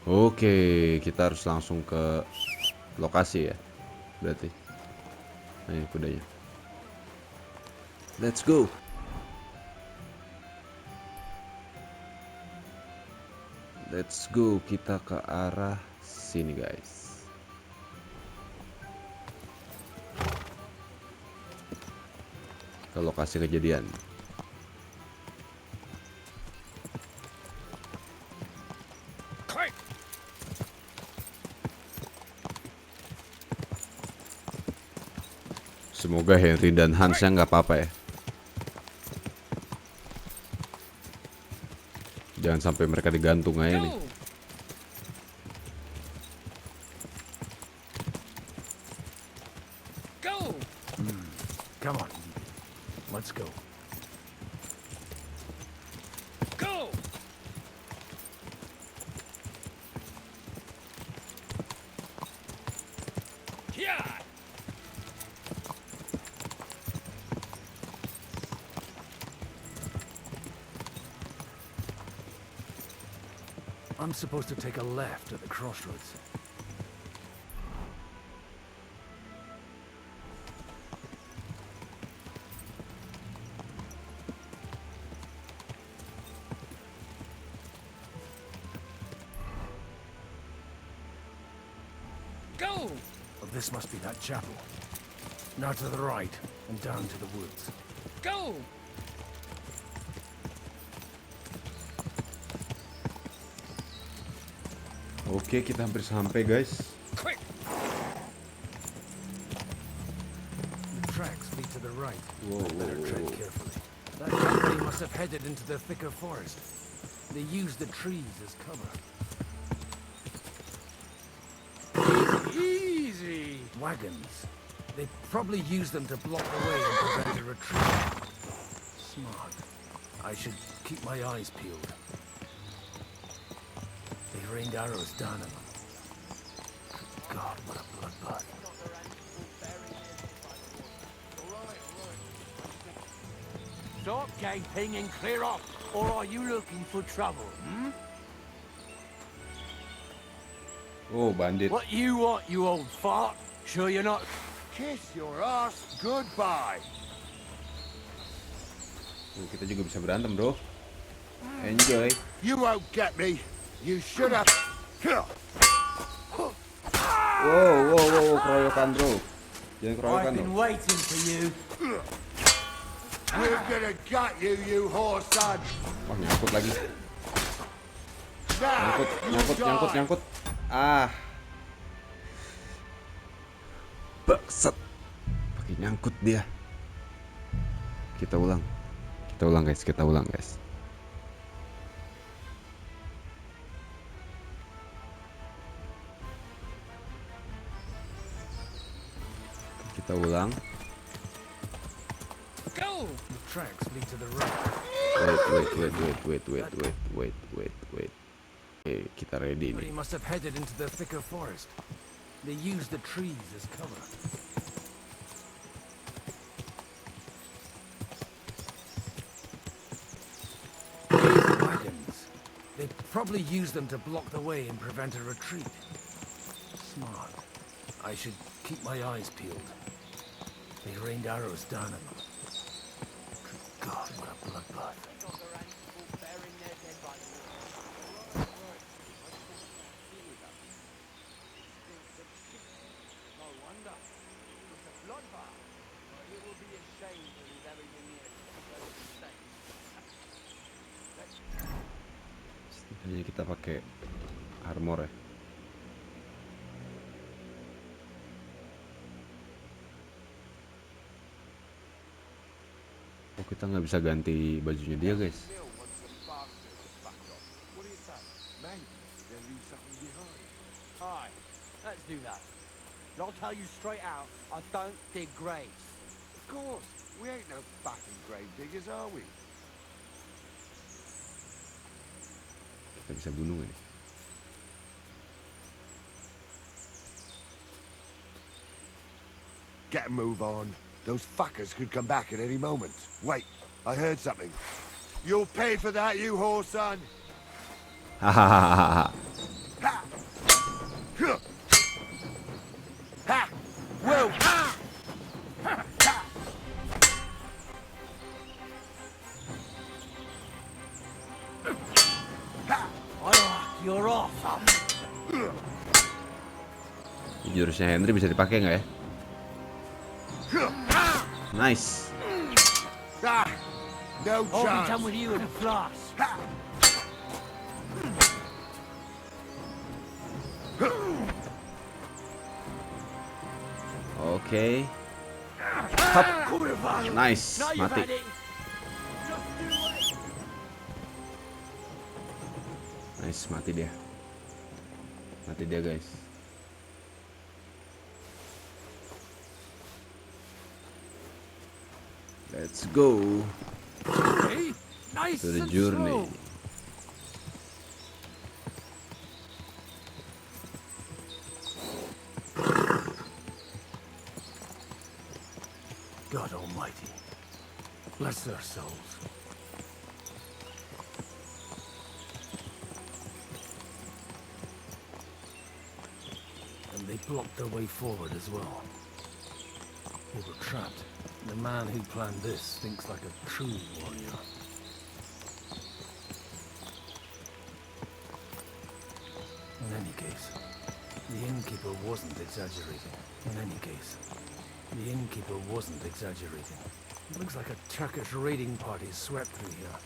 Oke, kita harus langsung ke lokasi ya. Berarti. Nah, ini kudanya. Let's go. Let's go, kita ke arah sini guys. Ke lokasi kejadian. Semoga Henry dan Hansnya nggak apa-apa ya. Jangan sampai mereka digantung aja nih. Go. Come on. Let's go. Go. Yeah. I'm supposed to take a left at the crossroads. Go! Oh, this must be that chapel. Now to the right and down to the woods. Go! Oke, kita hampir sampai guys. Quick! The tracks lead to the right. Better tread carefully. That company must have headed into the thicker forest. They used the trees as cover. Easy! Wagons. They probably used them to block the way and prevent a retreat. Smart. I should keep my eyes peeled. They rained arrows down at them. God, what a bloodbath. Stop gaping and clear off. Or are you looking for trouble, Oh, bandit. What you want, you old fart? Sure you're not... Kiss your ass goodbye. Kita juga bisa berantem, bro. Enjoy. You won't get me. You should have... Wow, keroyokan, bro. Jangan keroyokan, I've been bro. waiting for you. We're gonna gut you, you whore son. Wah, nyangkut lagi. Nyangkut. Ah. Baksat. Pakai nyangkut dia. Kita ulang, guys. Kita ulang, guys. Go! The tracks lead to the right. Wait. Okay, kita ready But nih. he must have headed into the thicker forest. They used the trees as cover. Wagons. They probably used them to block the way and prevent a retreat. Smart. I should keep my eyes peeled. They rained arrows down on them. Good God, what a bloodbath. Jadi kita pakai armor ya. Oh, kita nggak bisa ganti bajunya dia, guys. Hi, let's do that. But I'll tell you straight out, I don't dig graves. Of course, we ain't no fucking grave diggers, are we? Kita bisa bunuh ini. Get a move on. Those fuckers could come back at any moment. Wait, I heard something. You'll pay for that, you whore son. Hahaha. Ha! Well, You're off. Jurusnya Henry bisa dipakai nggak ya? Nice. No I'll be chance. done with you in a flash. Oke. Hap. Nice, mati. Nice, mati dia. Mati dia, guys. Let's go Hey, nice to the and journey. slow. God Almighty, bless their souls. And they blocked their way forward as well. They were trapped. The man who planned this thinks like a true warrior. In any case, the innkeeper wasn't exaggerating. It looks like a Turkish raiding party swept through here.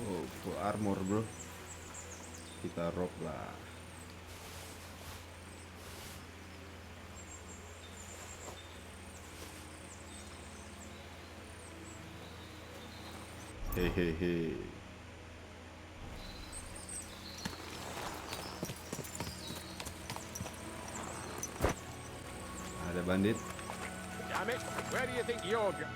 Oh, full armor, bro. Kita rob lah. Hehehe. Ada bandit. Damn it, where do you think you're going?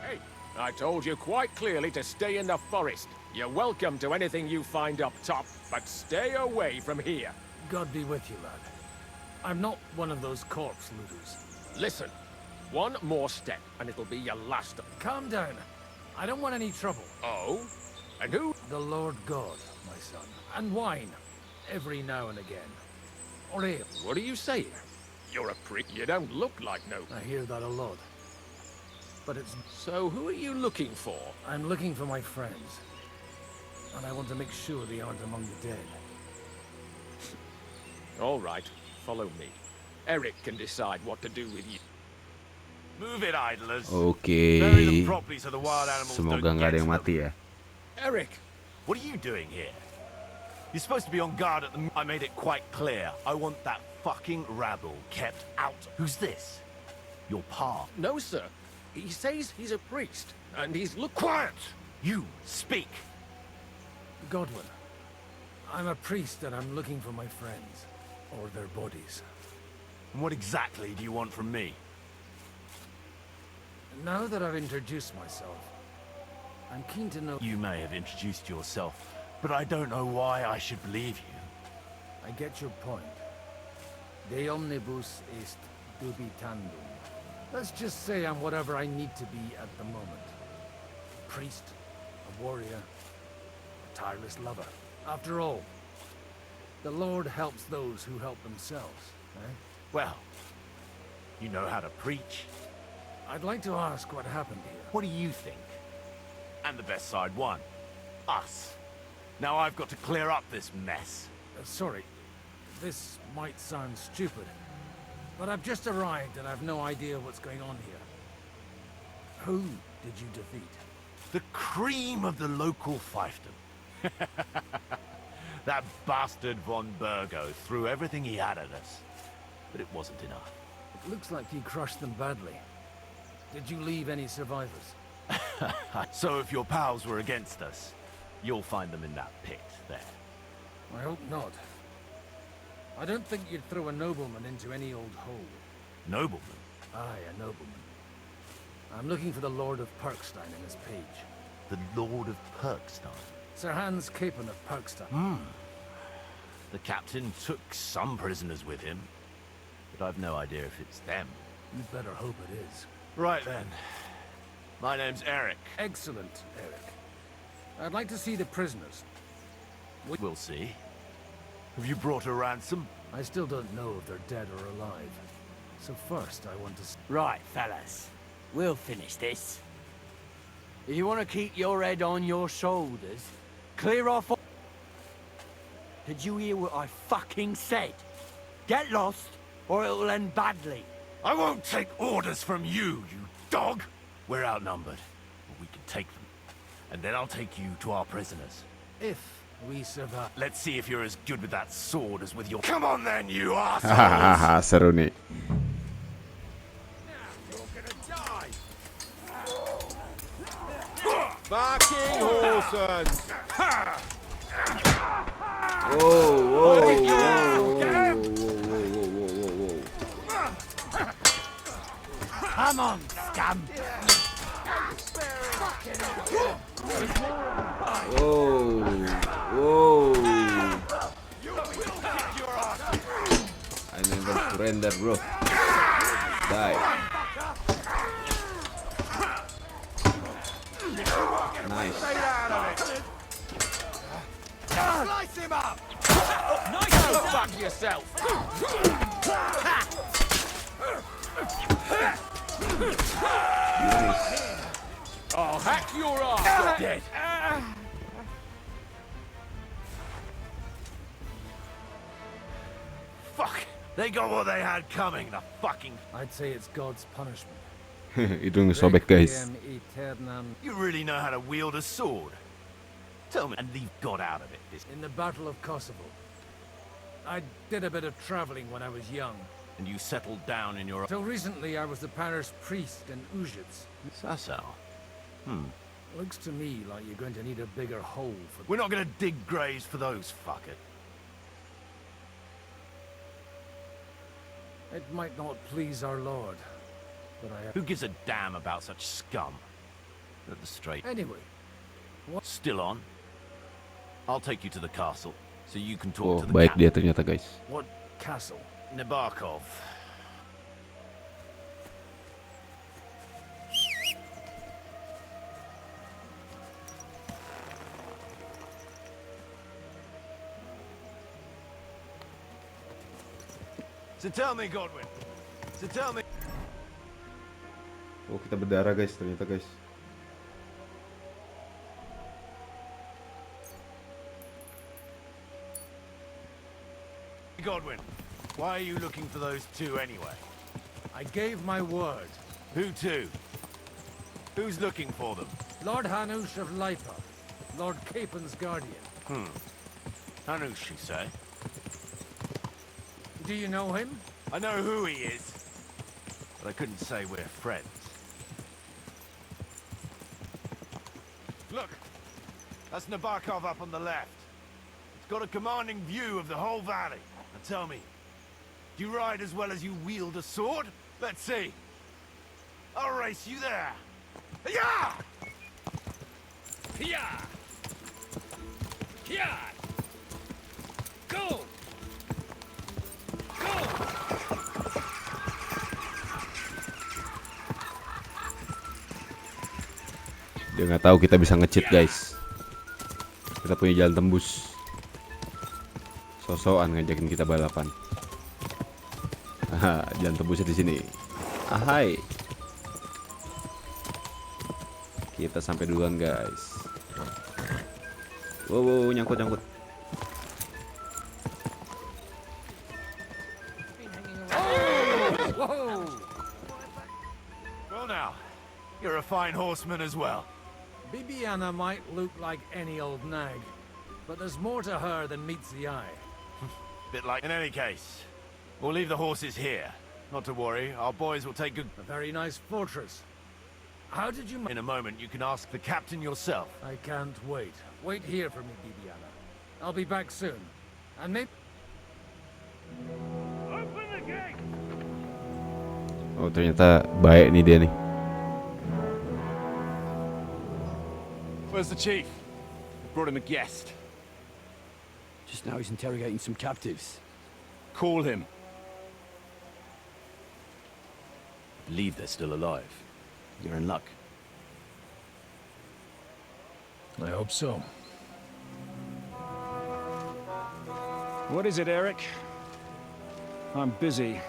Hey, I told you quite clearly to stay in the forest. You're welcome to anything you find up top, but stay away from here. God be with you, lad. I'm not one of those corpse looters. Listen, one more step and it'll be your last. Calm down. I don't want any trouble. Oh? And who? The Lord God, my son. And wine. Every now and again. Or ale. What are you saying? You're a prick. You don't look like no... I hear that a lot. But it's... So who are you looking for? I'm looking for my friends. And I want to make sure they aren't among the dead. All right, follow me. Eric can decide what to do with you. Move it, idlers. Oke. Bury them properly so the wild animals Semoga don't nggak ada get yang to mati them. ya. Eric, what are you doing here? You're supposed to be on guard at the... I made it quite clear. I want that fucking rabble kept out. Who's this? Your pa? No, sir. He says he's a priest, and he's... Look, quiet! You, speak! Godwin, I'm a priest and I'm looking for my friends. Or their bodies. And what exactly do you want from me? Now that I've introduced myself, I'm keen to know... You may have introduced yourself, but I don't know why I should believe you. I get your point. De omnibus est dubitandum. Let's just say I'm whatever I need to be at the moment. A priest, a warrior, a tireless lover. After all, the Lord helps those who help themselves, eh? Well, you know how to preach. I'd like to ask what happened here. What do you think? And the best side won. Us. Now I've got to clear up this mess. Sorry, this might sound stupid, but I've just arrived and I've no idea what's going on here. Who did you defeat? The cream of the local fiefdom. That bastard von Burgo threw everything he had at us, but it wasn't enough. It looks like you crushed them badly. Did you leave any survivors? So if your pals were against us, you'll find them in that pit there. I hope not. I don't think you'd throw a nobleman into any old hole. Nobleman? Aye, a nobleman. I'm looking for the Lord of Perkstein in his page. The Lord of Perkstein? Sir Hans Capon of Perkstein. The captain took some prisoners with him, but I've no idea if it's them. You'd better hope it is. Right then. My name's Eric. Excellent, Eric. I'd like to see the prisoners. We'll see. Have you brought a ransom? I still don't know if they're dead or alive. So first, I want to... Right, fellas. We'll finish this. If you want to keep your head on your shoulders, clear off... Did you hear what I fucking said? Get lost, or it'll end badly. I won't take orders from you, you dog! We're outnumbered, but we can take them. And then I'll take you to our prisoners. If we survive... Let's see if you're as good with that sword as with your... Come on then, you assholes! Hahaha, seru nih. Fucking horses! Whoa, whoa, whoa, Come on, scum! whoa, whoa. I never surrender, bro. Die. Nice. Slice him up! Nice! Go fuck yourself! I'll hack your ass! Dead. Fuck! They got what they had coming, the fucking... I'd say it's God's punishment. Hidung sobek, guys. You really know how to wield a sword? Tell me, and leave God out of it. In the Battle of Kosovo. I did a bit of traveling when I was young. And you settled down in your... Till recently, I was the parish priest in Ujits. So. Looks to me like you're going to need a bigger hole for... We're not going to dig graves for those fuckers. It might not please our Lord, but I have... Who gives a damn about such scum? At the straight. Anyway, what... Still on? I'll take you to the castle, so you can talk Oh, to the baik captain. dia ternyata, guys. What castle? Nabokov. So tell me, Godwin. So tell me. Oh, kita berdarah guys, ternyata guys. Godwin, why are you looking for those two anyway? I gave my word. Who to? Who's looking for them? Lord Hanush of Lipa, Lord Capen's guardian. Hanush, you say? Do you know him? I know who he is, but I couldn't say we're friends. Look, that's Nabokov up on the left. It's got a commanding view of the whole valley. Now tell me, do you ride as well as you wield a sword? Let's see. I'll race you there. Yeah! Yeah! Yeah! Go! Go! Dia nggak tahu kita bisa nge-cheat guys. Kita punya jalan tembus. Sosokan ngajakin kita balapan. Aha, jalan tembusnya di sini. Ahai. Kita sampai duluan guys. Wow, nyangkut. Whoa! Well now, you're a fine horseman as well. Bibiana might look like any old nag, but there's more to her than meets the eye. Bit like... In any case, we'll leave the horses here. Not to worry, our boys will take good... A very nice fortress. How did you... In a moment, you can ask the captain yourself. I can't wait. Wait here for me, Bibiana. I'll be back soon. And maybe... Open the gate! Oh, ternyata baik nih dia nih. Where's the chief? Brought him a guest. Just now he's interrogating some captives. Call him. Believe they're still alive. You're in luck. I hope so. What is it, Eric? I'm busy.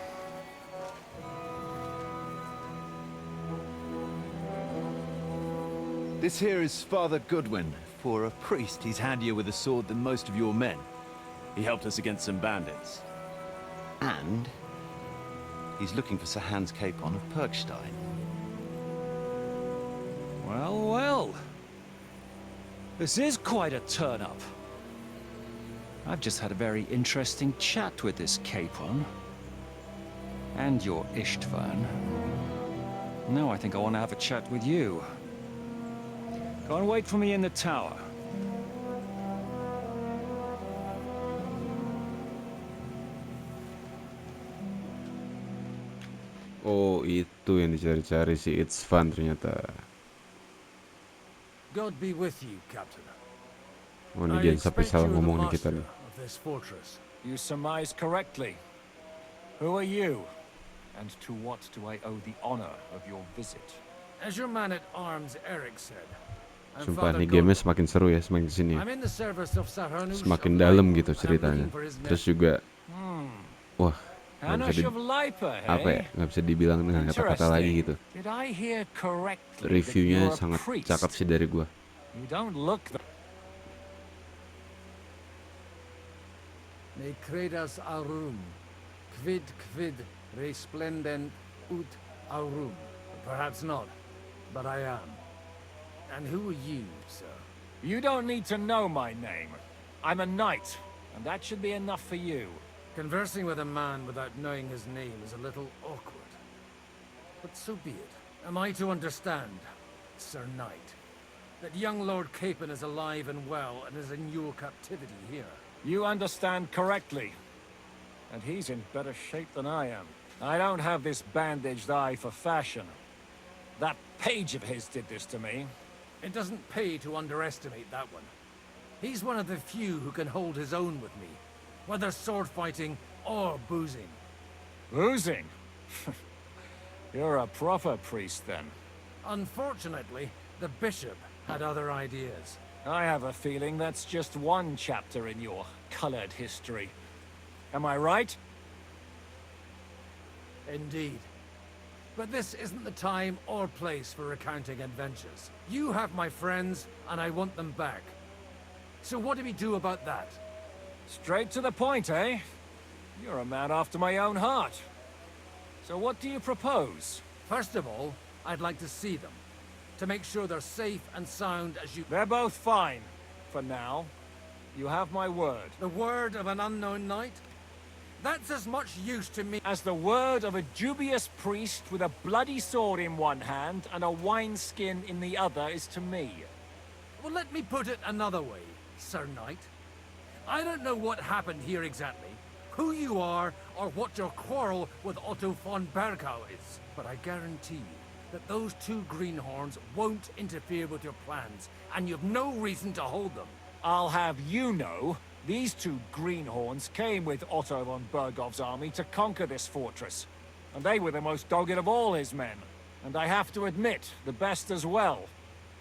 This here is Father Goodwin. For a priest, he's handier with a sword than most of your men. He helped us against some bandits. And he's looking for Sir Hans Capon of Perkstein. Well, well. This is quite a turn-up. I've just had a very interesting chat with this Capon. And your Istvan. Now I think I want to have a chat with you. Go and wait for me in the tower. Oh, itu yang dicari-cari si Istvan ternyata. God be with you, Captain. Oh, ini dia sampai salah ngomong nih kita nih. Of this fortress. You surmise correctly. Who are you? And to what do I owe the honor of your visit? As your man-at-arms Eric said, I'm Sumpah Father nih game Goodwin. semakin seru ya semakin kesini. I'm in the service of Sir Hanush Semakin of dalam Lipa, gitu and I'm ceritanya. looking for his Terus nephew. juga, wah, Hanush of Lipa, apa ya? Nggak bisa dibilang dengan kata-kata lagi gitu. Did I hear correctly Reviewnya that you're a sangat priest? cakep sih dari gua. You don't look Ne credas aurum, quid resplendent ut aurum. Perhaps not, but I am. And who are you, sir? You don't need to know my name. I'm a knight, and that should be enough for you. Conversing with a man without knowing his name is a little awkward. But so be it. Am I to understand, Sir Knight, that young Lord Capon is alive and well and is in your captivity here? You understand correctly. And he's in better shape than I am. I don't have this bandaged eye for fashion. That page of his did this to me. It doesn't pay to underestimate that one. He's one of the few who can hold his own with me, whether sword fighting or boozing. Losing? You're a proper priest then. Unfortunately, the bishop had other ideas. I have a feeling that's just one chapter in your colored history. Am I right? Indeed. But this isn't the time or place for recounting adventures. You have my friends, and I want them back. So what do we do about that? Straight to the point, eh? You're a man after my own heart. So what do you propose? First of all, I'd like to see them. To make sure they're safe and sound as you... They're both fine. For now. You have my word. The word of an unknown knight? That's as much use to me as the word of a dubious priest with a bloody sword in one hand and a wineskin in the other is to me. Well, let me put it another way, Sir Knight. I don't know what happened here exactly, who you are, or what your quarrel with Otto von Bergau is, but I guarantee you that those two greenhorns won't interfere with your plans, and you've no reason to hold them. I'll have you know, these two greenhorns came with Otto von Bergau's army to conquer this fortress, and they were the most dogged of all his men, and I have to admit, the best as well,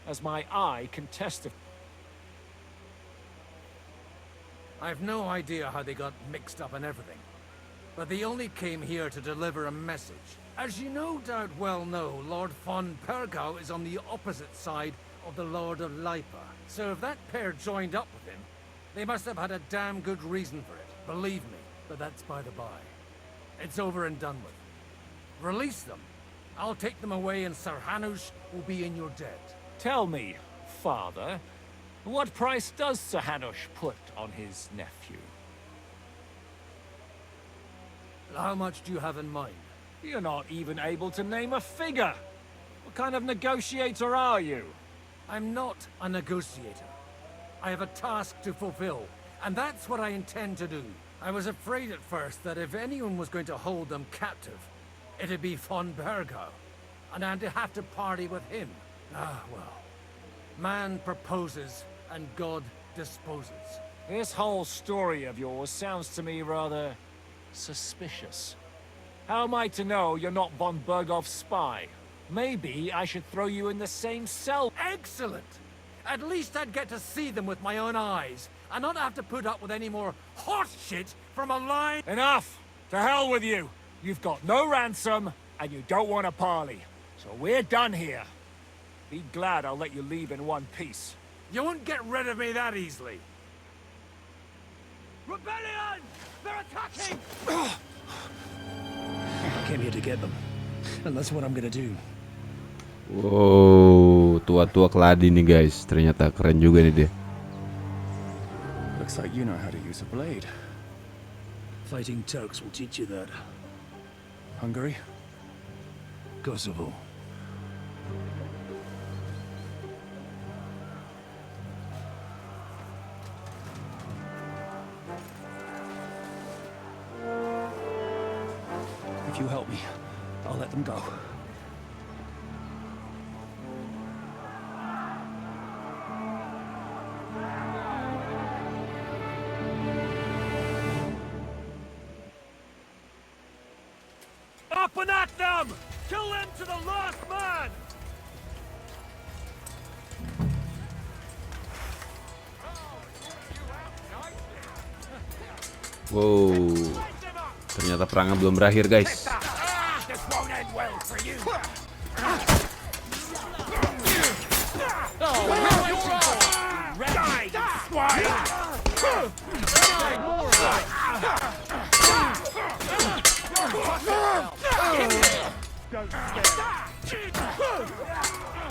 as my eye can testify. I've no idea how they got mixed up in everything, but they only came here to deliver a message. As you no doubt well know, Lord von Bergau is on the opposite side of the Lord of Lipa. So if that pair joined up with him, they must have had a damn good reason for it. Believe me, but that's by the by. It's over and done with. Release them. I'll take them away and Sir Hanush will be in your debt. Tell me, Father, what price does Sir Hanush put on his nephew? How much do you have in mind? You're not even able to name a figure. What kind of negotiator are you? I'm not a negotiator. I have a task to fulfill, and that's what I intend to do. I was afraid at first that if anyone was going to hold them captive, it'd be von Bergau, and I'd have to party with him. Ah, well. Man proposes, and God disposes. This whole story of yours sounds to me rather suspicious. How am I to know you're not von Bergau's spy? Maybe I should throw you in the same cell. Excellent! At least I'd get to see them with my own eyes, and not have to put up with any more horse shit from a line. Enough! To hell with you! You've got no ransom, and you don't want a parley. So we're done here. Be glad I'll let you leave in one piece. You won't get rid of me that easily. Rebellion! They're attacking! I came here to get them, and that's what I'm gonna do. Wow, tua-tua keladi nih guys. Ternyata keren juga nih dia. Looks like you know how to use a blade. Fighting Turks will teach you that. Hungary? Kosovo. If you help me, I'll let them go. Up and at them! Kill them to the last man! Wow, ternyata perangnya belum berakhir guys. This won't end well for you.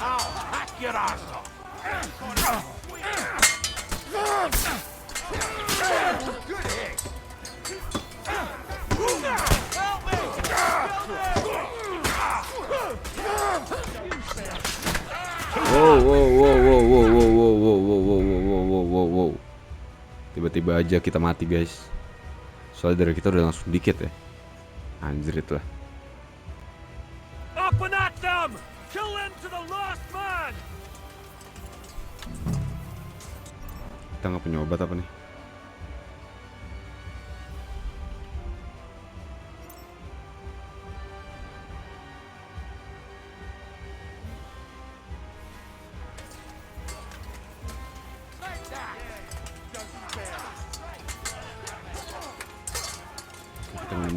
I'll hack your ass off. Good hit. Help me! Wow, wow, wow, wow, wow, wow, wow, wow, wow, wow, wow, wow, wow. Tiba-tiba aja kita mati guys. Soalnya dari kita udah langsung dikit ya. Anjrit lah. Up and at them! Kill them to the last man! Kita nggak punya obat apa nih?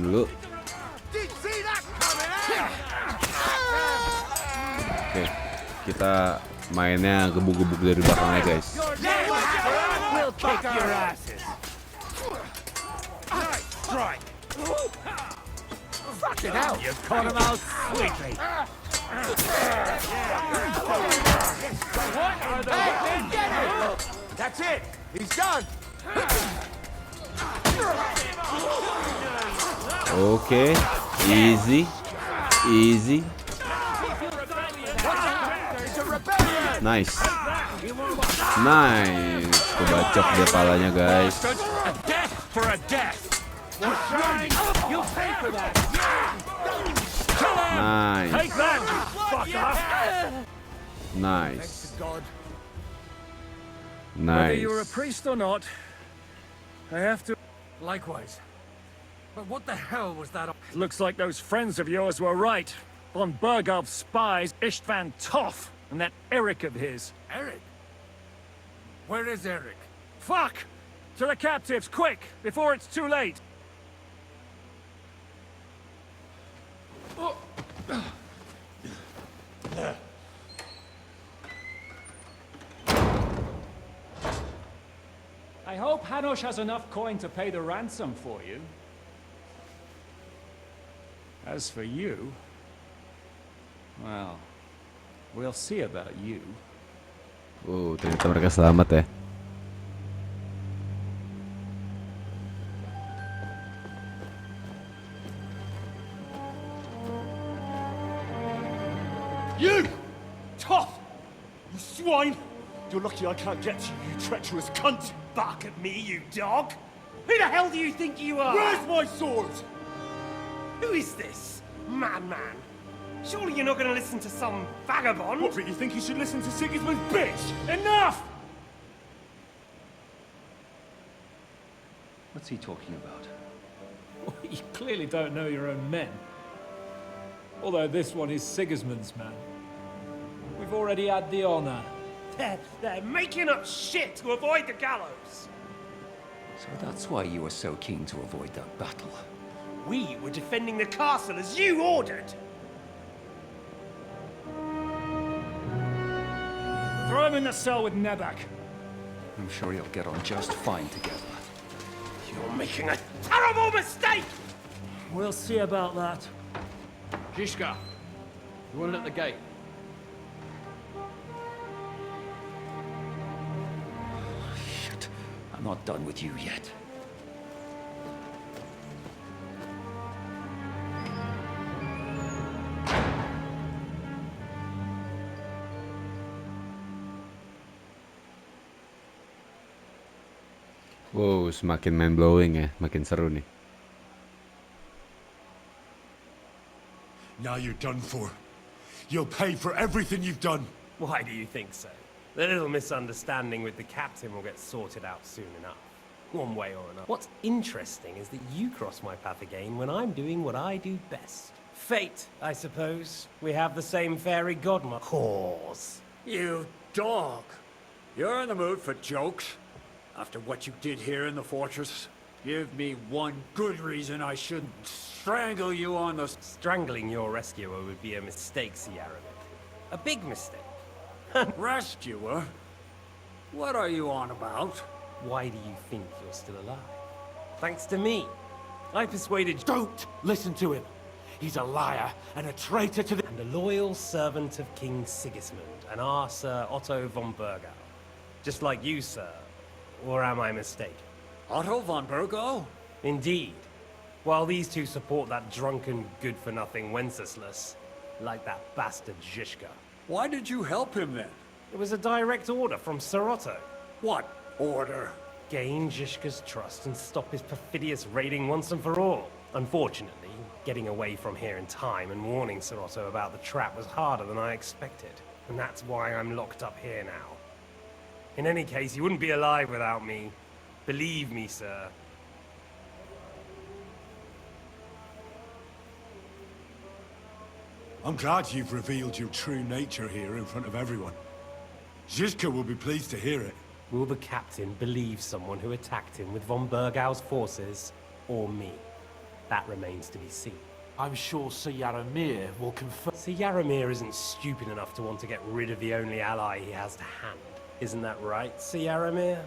dulu. Oke, kita mainnya gebuk-gebuk dari belakangnya guys. We'll kick your asses. Nice strike. Fucking hell, you caught him out sweetly. Hey, get it! That's it. He's done. Oke, easy, easy. Nice, nice. Kebacok dia palanya guys. A death for a death. You'll pay for that. Nice, Take that, you fucker. nice, Whether nice. you're a priest or not, I have to... Likewise. But what the hell was that? Looks like those friends of yours were right. Von Bergov's spies, Istvan Toth, and that Eric of his. Eric? Where is Eric? Fuck! To the captives, quick, before it's too late. I hope Hanush has enough coin to pay the ransom for you. As for you, well, we'll see about you. Ternyata mereka selamat ya. You! Tough! You swine! You're lucky I can't get to you, you treacherous cunt! Back at me, you dog! Who the hell do you think you are? Where's my sword? Who is this? Madman! Surely you're not gonna listen to some vagabond? What, but you think you should listen to Sigismund's bitch? Enough! What's he talking about? You clearly don't know your own men. Although this one is Sigismund's man. We've already had the honor. They're making up shit to avoid the gallows! So that's why you were so keen to avoid that battle. We were defending the castle as you ordered! Throw him in the cell with Nebak. I'm sure you'll get on just fine together. You're making a terrible mistake! We'll see about that. Zizka, you want it at the gate? Shit, I'm not done with you yet. Wow, semakin mind blowing ya, makin seru nih. Now you're done for. You'll pay for everything you've done. Why do you think so? The little misunderstanding with the captain will get sorted out soon enough. One way or another. What's interesting is that you cross my path again when I'm doing what I do best. Fate, I suppose. We have the same fairy godmother. Cause. You dog. You're in the mood for jokes? After what you did here in the fortress? Give me one good reason I shouldn't strangle you on the... Strangling your rescuer would be a mistake, Sierravik. A big mistake. Rescuer? What are you on about? Why do you think you're still alive? Thanks to me. I persuaded... Don't listen to him. He's a liar and a traitor to the... And a loyal servant of King Sigismund and our Sir Otto von Bergau. Just like you, sir. Or am I mistaken? Otto von Bergau? Indeed. While these two support that drunken, good-for-nothing Wenceslas, like that bastard Zizka. Why did you help him then? It was a direct order from Sir Otto. What order? Gain Zizka's trust and stop his perfidious raiding once and for all. Unfortunately, getting away from here in time and warning Sir Otto about the trap was harder than I expected. And that's why I'm locked up here now. In any case, you wouldn't be alive without me. Believe me, sir. I'm glad you've revealed your true nature here in front of everyone. Zizka will be pleased to hear it. Will the captain believe someone who attacked him with von Bergau's forces, or me? That remains to be seen. I'm sure Sir Yaramir will confirm. Sir Yaramir isn't stupid enough to want to get rid of the only ally he has to hand. Isn't that right, Sir Yaramir?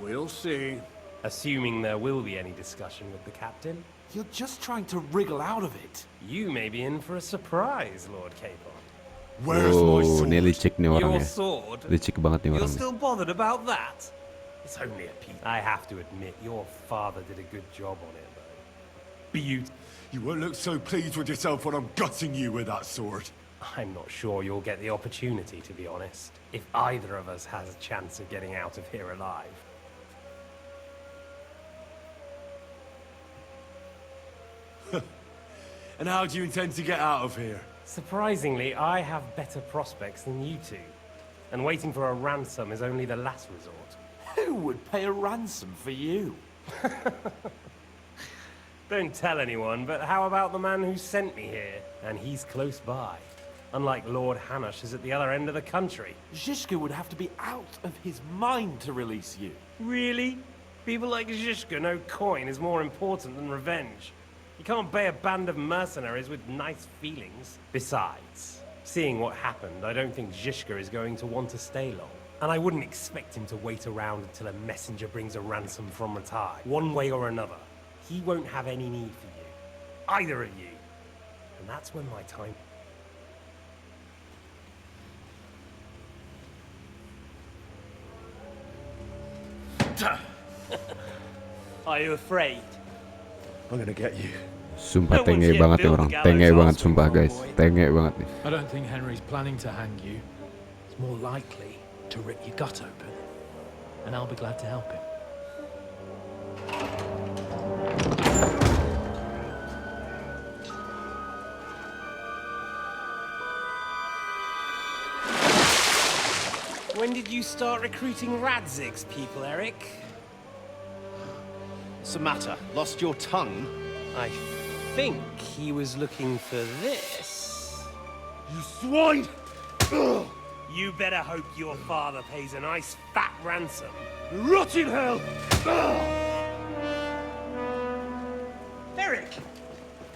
We'll see. Assuming there will be any discussion with the captain. You're just trying to wriggle out of it. You may be in for a surprise, Lord Capon. Oh, ini licik nih orang Your ya. sword? Licik banget nih You're orang. still bothered about that? It's only a piece. I have to admit, your father did a good job on it, though. Beautiful. You won't look so pleased with yourself when I'm gutting you with that sword. I'm not sure you'll get the opportunity, to be honest, if either of us has a chance of getting out of here alive. And how do you intend to get out of here? Surprisingly, I have better prospects than you two. And waiting for a ransom is only the last resort. Who would pay a ransom for you? Don't tell anyone, but how about the man who sent me here? And he's close by. Unlike Lord Hanush is at the other end of the country. Zhishka would have to be out of his mind to release you. Really? People like Zhishka know coin is more important than revenge. You can't pay a band of mercenaries with nice feelings. Besides, seeing what happened, I don't think Zhishka is going to want to stay long. And I wouldn't expect him to wait around until a messenger brings a ransom from Ratai. One way or another, he won't have any need for you. Either of you. And that's when my time... Are you afraid? I'm gonna get you. Sumpah tenge banget nih orang. Tenge banget sumpah guys. Tenge banget nih. I don't think Henry's planning to hang you. It's more likely to rip your gut open. And I'll be glad to help him. When did you start recruiting Radzig's people, Eric? What's the matter? Lost your tongue? I think he was looking for this. You swine! You better hope your father pays a nice fat ransom. Rot in hell! Eric!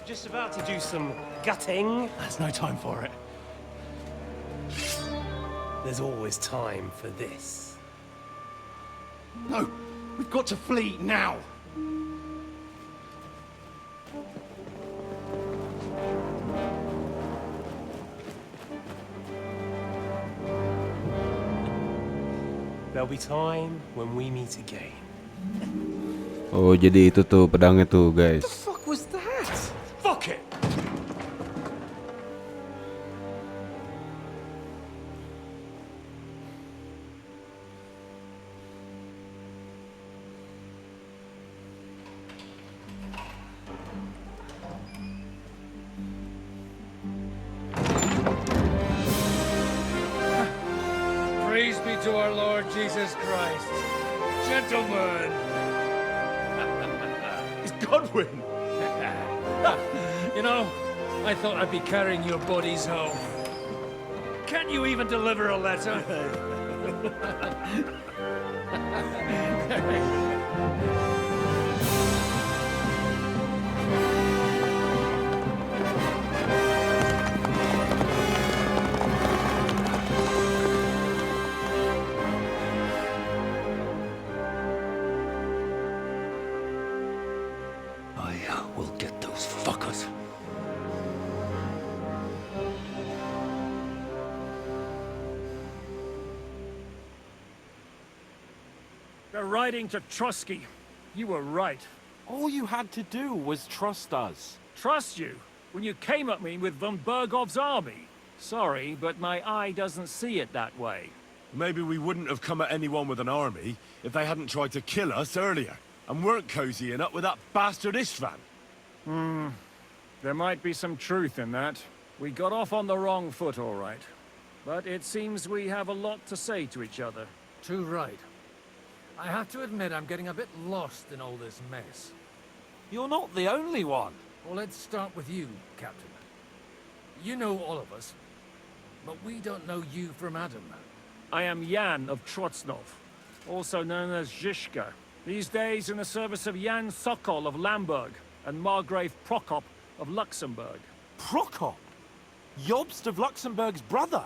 Just about to do some gutting. There's no time for it. There's always time for this. No! We've got to flee now! There'll be time when we meet again. Oh, jadi itu tuh pedangnya tuh, guys. Fuck was that? Fuck it! Praise be to our Lord Jesus Christ. Gentlemen! It's Godwin! You know, I thought I'd be carrying your bodies home. Can't you even deliver a letter? I will get those fuckers. They're riding to Trusky. You were right. All you had to do was trust us. Trust you? When you came at me with von Bergov's army? Sorry, but my eye doesn't see it that way. Maybe we wouldn't have come at anyone with an army if they hadn't tried to kill us earlier. And weren't cozying up with that bastard Istvan. There might be some truth in that. We got off on the wrong foot, all right. But it seems we have a lot to say to each other. Too right. I have to admit I'm getting a bit lost in all this mess. You're not the only one. Well, let's start with you, Captain. You know all of us, but we don't know you from Adam. I am Jan of Trotsnov, also known as Zhishka. These days in the service of Jan Sokol of Lamberg. and Margrave Prokop of Luxembourg. Prokop? Jobst of Luxembourg's brother?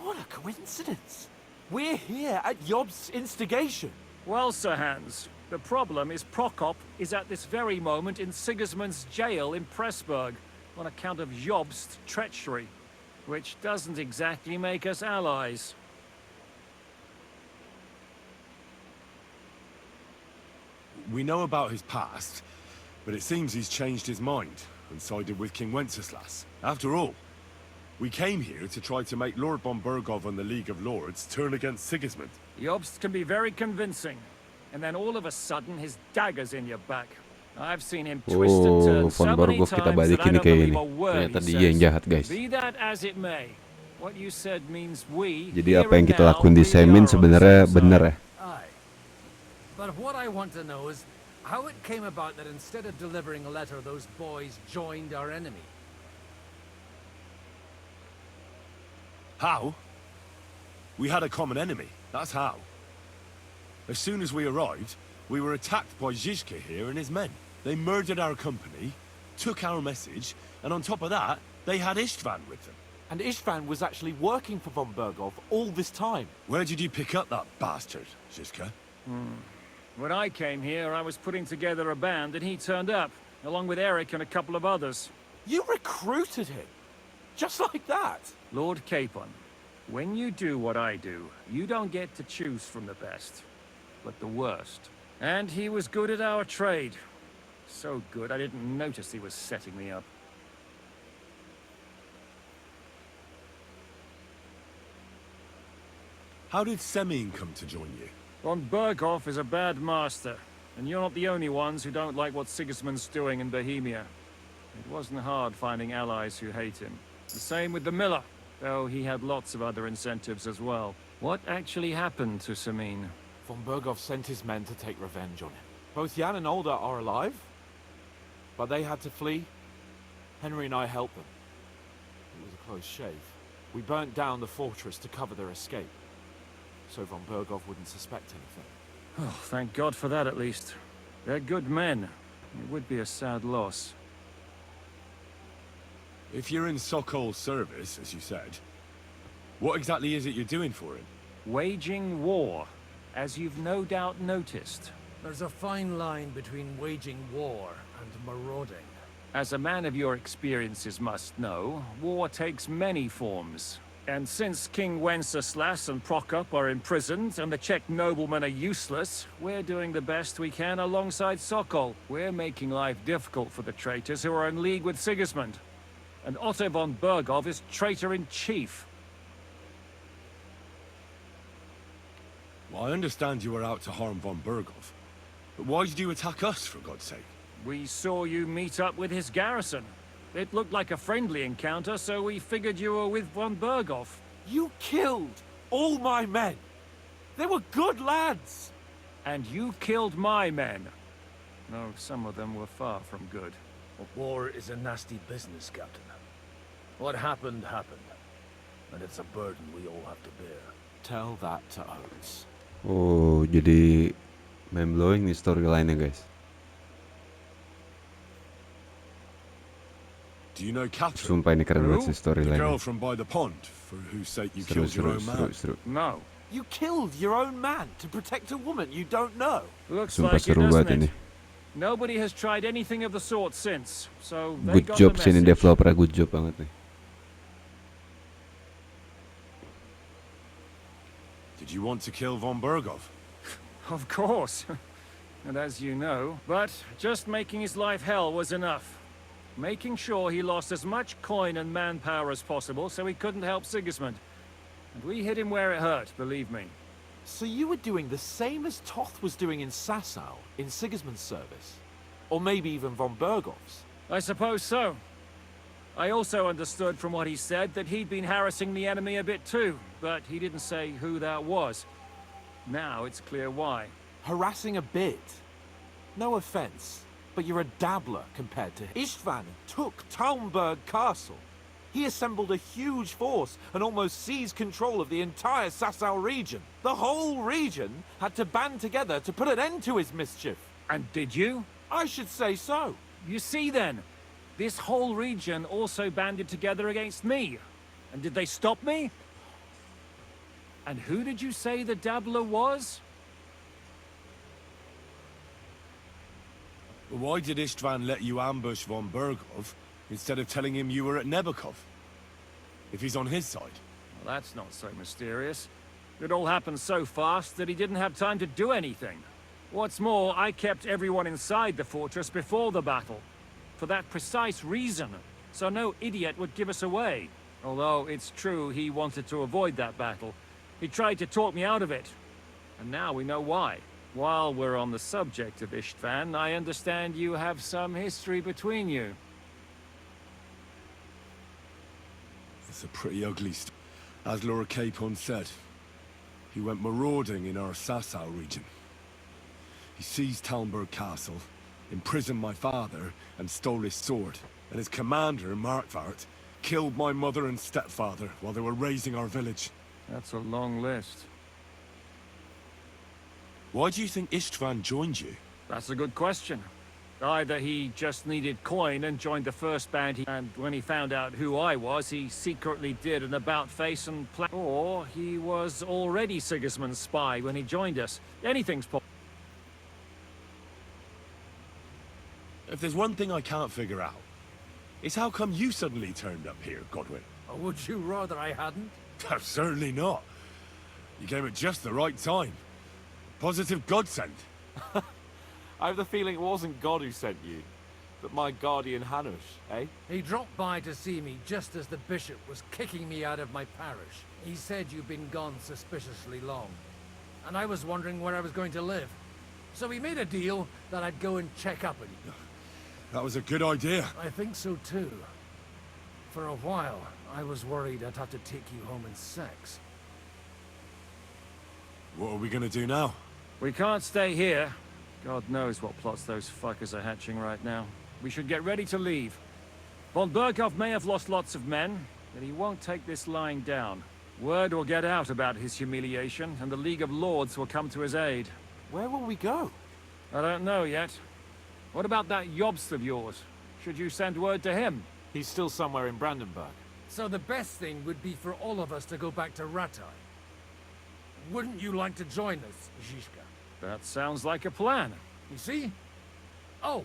What a coincidence. We're here at Jobst's instigation. Well, Sir Hans, the problem is Prokop is at this very moment in Sigismund's jail in Pressburg on account of Jobst's treachery, which doesn't exactly make us allies. We know about his past, but it seems he's changed his mind and sided with King Wenceslas. After all, we came here to try to make Lord von Bergov and the League of Lords turn against Sigismund. Jobst can be very convincing, and then all of a sudden his dagger's in your back. I've seen him twist and turn so von many Bergov kita times that I balikin don't kayak believe ini. a word Ternyata he dia yang says. jahat, guys. Be that as it may, what you said means we. Jadi here apa yang and kita now lakuin di really Semin are on the sebenarnya same benar side. ya. Aye. But what I want to know is how it came about that instead of delivering a letter, those boys joined our enemy. How? We had a common enemy, that's how. As soon as we arrived, we were attacked by Zizka here and his men. They murdered our company, took our message, and on top of that, they had Istvan with them. And Istvan was actually working for von Bergov all this time. Where did you pick up that bastard, Zizka? When I came here, I was putting together a band, and he turned up, along with Eric and a couple of others. You recruited him? Just like that? Lord Capon, when you do what I do, you don't get to choose from the best, but the worst. And he was good at our trade. So good, I didn't notice he was setting me up. How did Semyon come to join you? Von Bergov is a bad master, and you're not the only ones who don't like what Sigismund's doing in Bohemia. It wasn't hard finding allies who hate him. The same with the miller, though he had lots of other incentives as well. What actually happened to Semyon? Von Bergov sent his men to take revenge on him. Both Jan and Olda are alive, but they had to flee. Henry and I helped them. It was a close shave. We burnt down the fortress to cover their escape, so von Bergov wouldn't suspect anything. Oh, thank God for that at least. They're good men. It would be a sad loss. If you're in Sokol's service, as you said, what exactly is it you're doing for him? Waging war, as you've no doubt noticed. There's a fine line between waging war and marauding. As a man of your experiences must know, war takes many forms. And since King Wenceslas and Prokop are imprisoned and the Czech noblemen are useless, we're doing the best we can alongside Sokol. We're making life difficult for the traitors who are in league with Sigismund. And Otto von Bergov is traitor-in-chief. Well, I understand you were out to harm von Bergov, but why did you attack us, for God's sake? We saw you meet up with his garrison. It looked like a friendly encounter, so we figured you were with von Bergov. You killed all my men! They were good lads! And you killed my men. No, some of them were far from good. War is a nasty business, Captain. What happened, happened. And it's a burden we all have to bear. Tell that to Oates. Oh, jadi mind-blowing nih storyline-nya, guys. Do you know Catherine? Sumpah ini keren banget sih The storyline. girl from by the pond, for whose sake you Seru, killed your seru, own seru, man. seru. No. You killed your own man to protect a woman you don't know. Looks Sumpah like it, seru banget doesn't ini. it? Nobody has tried anything of the sort since, so they Good got job the sih ini message. developer, good job banget nih. Did you want to kill von Bergov? Of course. And as you know, but just making his life hell was enough. Making sure he lost as much coin and manpower as possible so he couldn't help Sigismund. And we hit him where it hurt, believe me. So you were doing the same as Toth was doing in Sasau, in Sigismund's service? Or maybe even von Bergov's? I suppose so. I also understood from what he said that he'd been harassing the enemy a bit too, but he didn't say who that was. Now it's clear why. Harassing a bit? No offense, but you're a dabbler compared to him. Istvan took Talmberg Castle. He assembled a huge force and almost seized control of the entire Sasau region. The whole region had to band together to put an end to his mischief. And did you? I should say so. You see then, this whole region also banded together against me. And did they stop me? And who did you say the dabbler was? Well, why did Istvan let you ambush von Bergov instead of telling him you were at Nebukov? If he's on his side. Well, that's not so mysterious. It all happened so fast that he didn't have time to do anything. What's more, I kept everyone inside the fortress before the battle. For that precise reason, so no idiot would give us away. Although it's true he wanted to avoid that battle. He tried to talk me out of it. And now we know why. While we're on the subject of Istvan, I understand you have some history between you. It's a pretty ugly story. As Lord Capon said, he went marauding in our Sasau region. He seized Talmberg Castle, imprisoned my father, and stole his sword. And his commander, Markvart, killed my mother and stepfather while they were raising our village. That's a long list. Why do you think Istvan joined you? That's a good question. Either he just needed coin and joined the first band, and when he found out who I was, he secretly did an about-face and or he was already Sigismund's spy when he joined us. Anything's possible. If there's one thing I can't figure out, it's how come you suddenly turned up here, Godwin? Or would you rather I hadn't? Certainly not. You came at just the right time. Positive godsend. I have the feeling it wasn't God who sent you, but my guardian Hanush, eh? He dropped by to see me just as the bishop was kicking me out of my parish. He said you'd been gone suspiciously long, and I was wondering where I was going to live. So we made a deal that I'd go and check up on you. That was a good idea. I think so too. For a while, I was worried I'd have to take you home in sex. What are we gonna do now? We can't stay here. God knows what plots those fuckers are hatching right now. We should get ready to leave. Von Berghoff may have lost lots of men, but he won't take this lying down. Word will get out about his humiliation, and the League of Lords will come to his aid. Where will we go? I don't know yet. What about that Jobst of yours? Should you send word to him? He's still somewhere in Brandenburg. So the best thing would be for all of us to go back to Ratai. Wouldn't you like to join us, Zizka? That sounds like a plan. You see? Oh,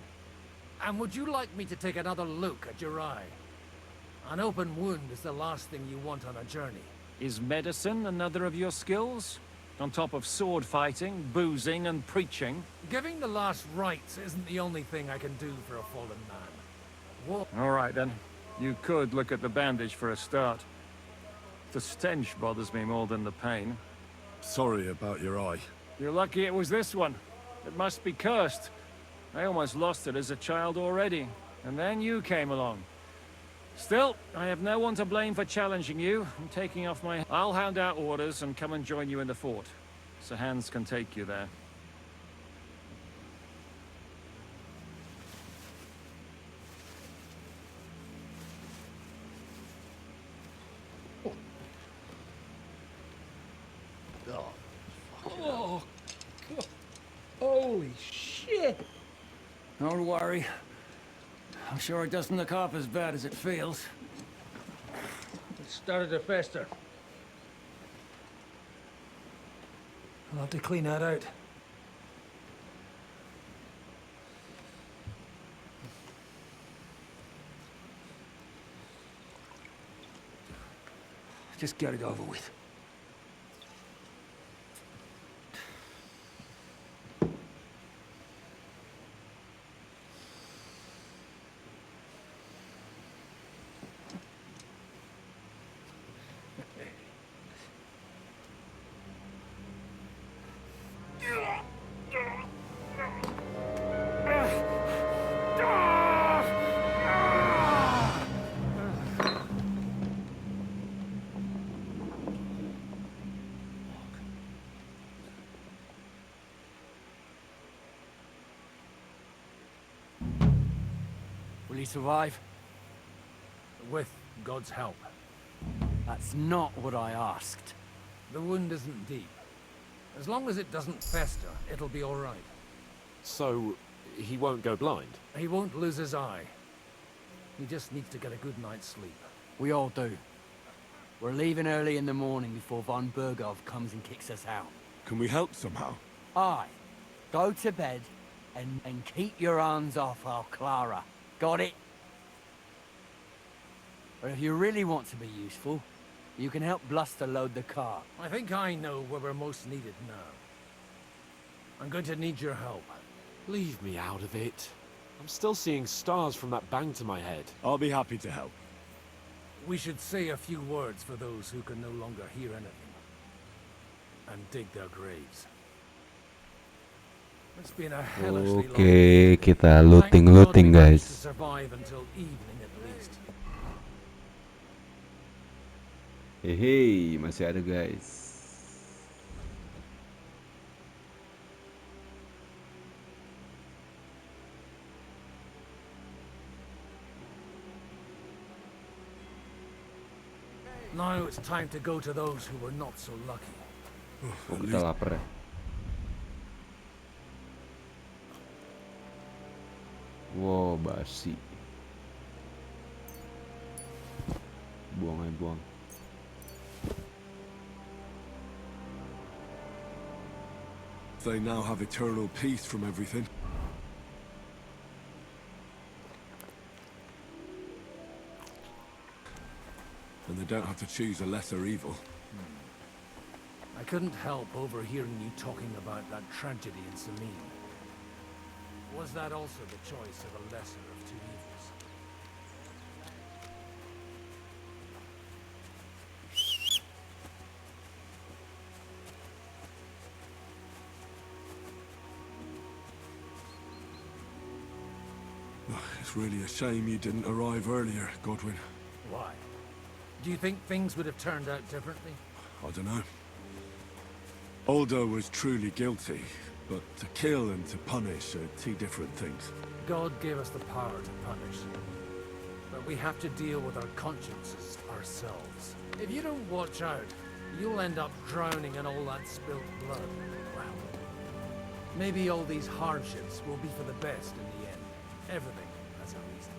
and would you like me to take another look at your eye? An open wound is the last thing you want on a journey. Is medicine another of your skills? On top of sword fighting, boozing, and preaching? Giving the last rites isn't the only thing I can do for a fallen man. All right, then. You could look at the bandage for a start. The stench bothers me more than the pain. Sorry about your eye. You're lucky it was this one. It must be cursed. I almost lost it as a child already. And then you came along. Still, I have no one to blame for challenging you. I'm taking off my... I'll hand out orders and come and join you in the fort. Sir Hans can take you there. Oh, God. Holy shit! Don't worry. I'm sure it doesn't look half as bad as it feels. It started to fester. I'll have to clean that out. Just get it over with. Will he survive? With God's help. That's not what I asked. The wound isn't deep. As long as it doesn't fester, it'll be all right. So, he won't go blind? He won't lose his eye. He just needs to get a good night's sleep. We all do. We're leaving early in the morning before von Berghoff comes and kicks us out. Can we help somehow? Aye. Go to bed and keep your hands off our Clara. Got it? Or if you really want to be useful, you can help Bluster load the car. I think I know where we're most needed now. I'm going to need your help. Leave me out of it. I'm still seeing stars from that bang to my head. I'll be happy to help. We should say a few words for those who can no longer hear anything. And dig their graves. It's been a hellishly long Oke, kita Thank God looting we managed to guys. survive until evening at least. Hehe, masih ada guys. Now it's time to go to those who were not so lucky. Oh, kita lapar ya. Wow, basi. Buang aja, buang. They now have eternal peace from everything. And they don't have to choose a lesser evil. I couldn't help overhearing you talking about that tragedy in Samin. Was that also the choice of a lesser of two evils? It's really a shame you didn't arrive earlier, Godwin. Why? Do you think things would have turned out differently? I don't know. Aldo was truly guilty, but to kill and to punish are two different things. God gave us the power to punish. But we have to deal with our consciences ourselves. If you don't watch out, you'll end up drowning in all that spilt blood. Well, maybe all these hardships will be for the best in the end. Everything has a reason.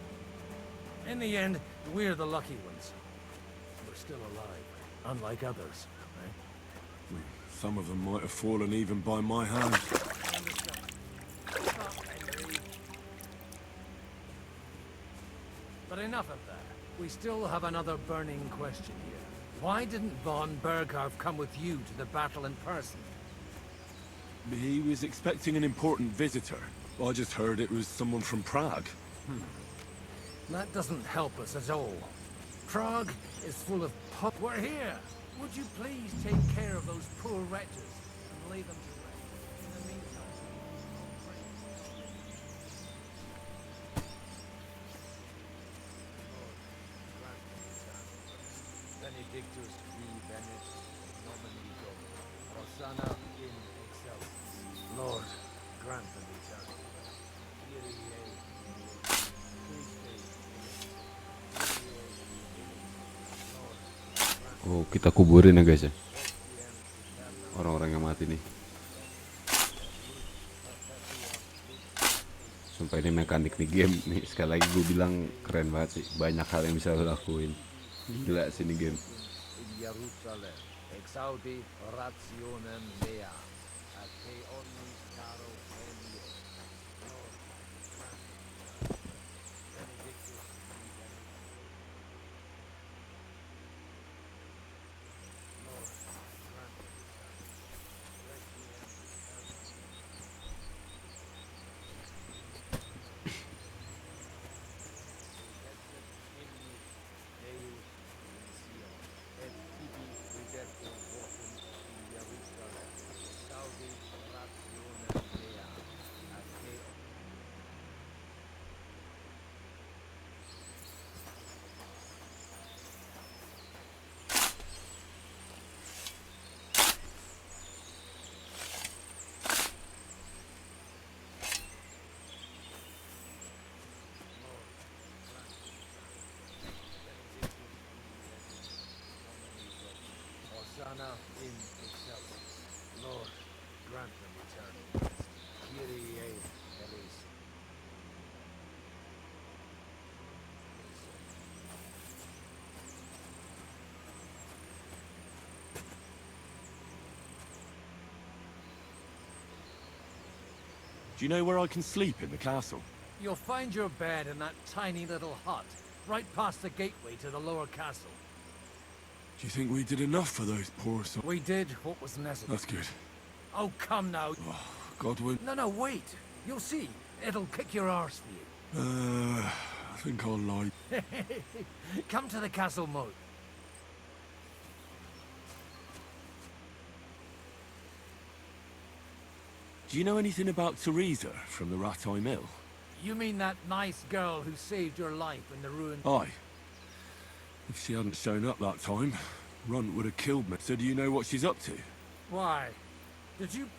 In the end, we're the lucky ones. We're still alive, unlike others, right? Some of them might have fallen even by my hand. But enough of that. We still have another burning question here. Why didn't von Berghoff come with you to the battle in person? He was expecting an important visitor. I just heard it was someone from Prague. That doesn't help us at all. Prague is full of pop. We're here. Would you please take care of those poor wretches and lay them to rest? In the meantime, Benedictus qui venet, nomine Domini, Hosanna in excelsis. Lord, grant them eternal rest. Kyrie Oh, kita kuburin ya guys ya. Orang-orang yang mati nih. Sumpah ini mekanik nih game nih. Sekali lagi gue bilang keren banget sih. Banyak hal yang bisa lo lakuin. Gila sih ini game. Jerusalem, exaudi rationem mea, a te omnis caro premio. Do you know where I can sleep in the castle? You'll find your bed in that tiny little hut, right past the gateway to the lower castle. Do you think we did enough for those poor souls? We did what was necessary. That's good. Oh, come now. Godwin. No, wait. You'll see. It'll kick your arse for you. I think I'll lie. Come to the castle moat. Do you know anything about Teresa from the Rattay Mill? You mean that nice girl who saved your life in the ruin? Aye. If she hadn't shown up that time, Runt would have killed me. So do you know what she's up to? Why? Did you...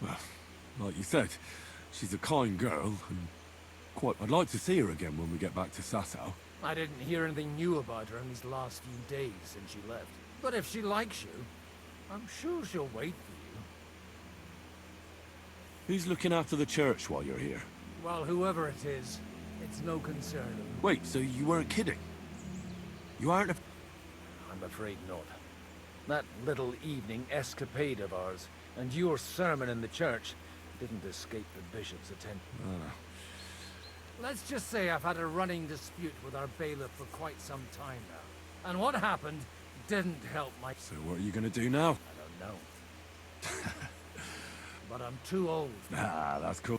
Well, like you said, she's a kind girl, and I'd like to see her again when we get back to Sasau. I didn't hear anything new about her in these last few days since she left. But if she likes you, I'm sure she'll wait for you. Who's looking after the church while you're here? Well, whoever it is, it's no concern of me. Wait, so you weren't kidding? You aren't I'm afraid not. That little evening escapade of ours, and your sermon in the church, didn't escape the bishop's attention. Let's just say I've had a running dispute with our bailiff for quite some time now. And what happened didn't help my... So what are you going to do now? I don't know. But I'm too old. Ah, that's cool.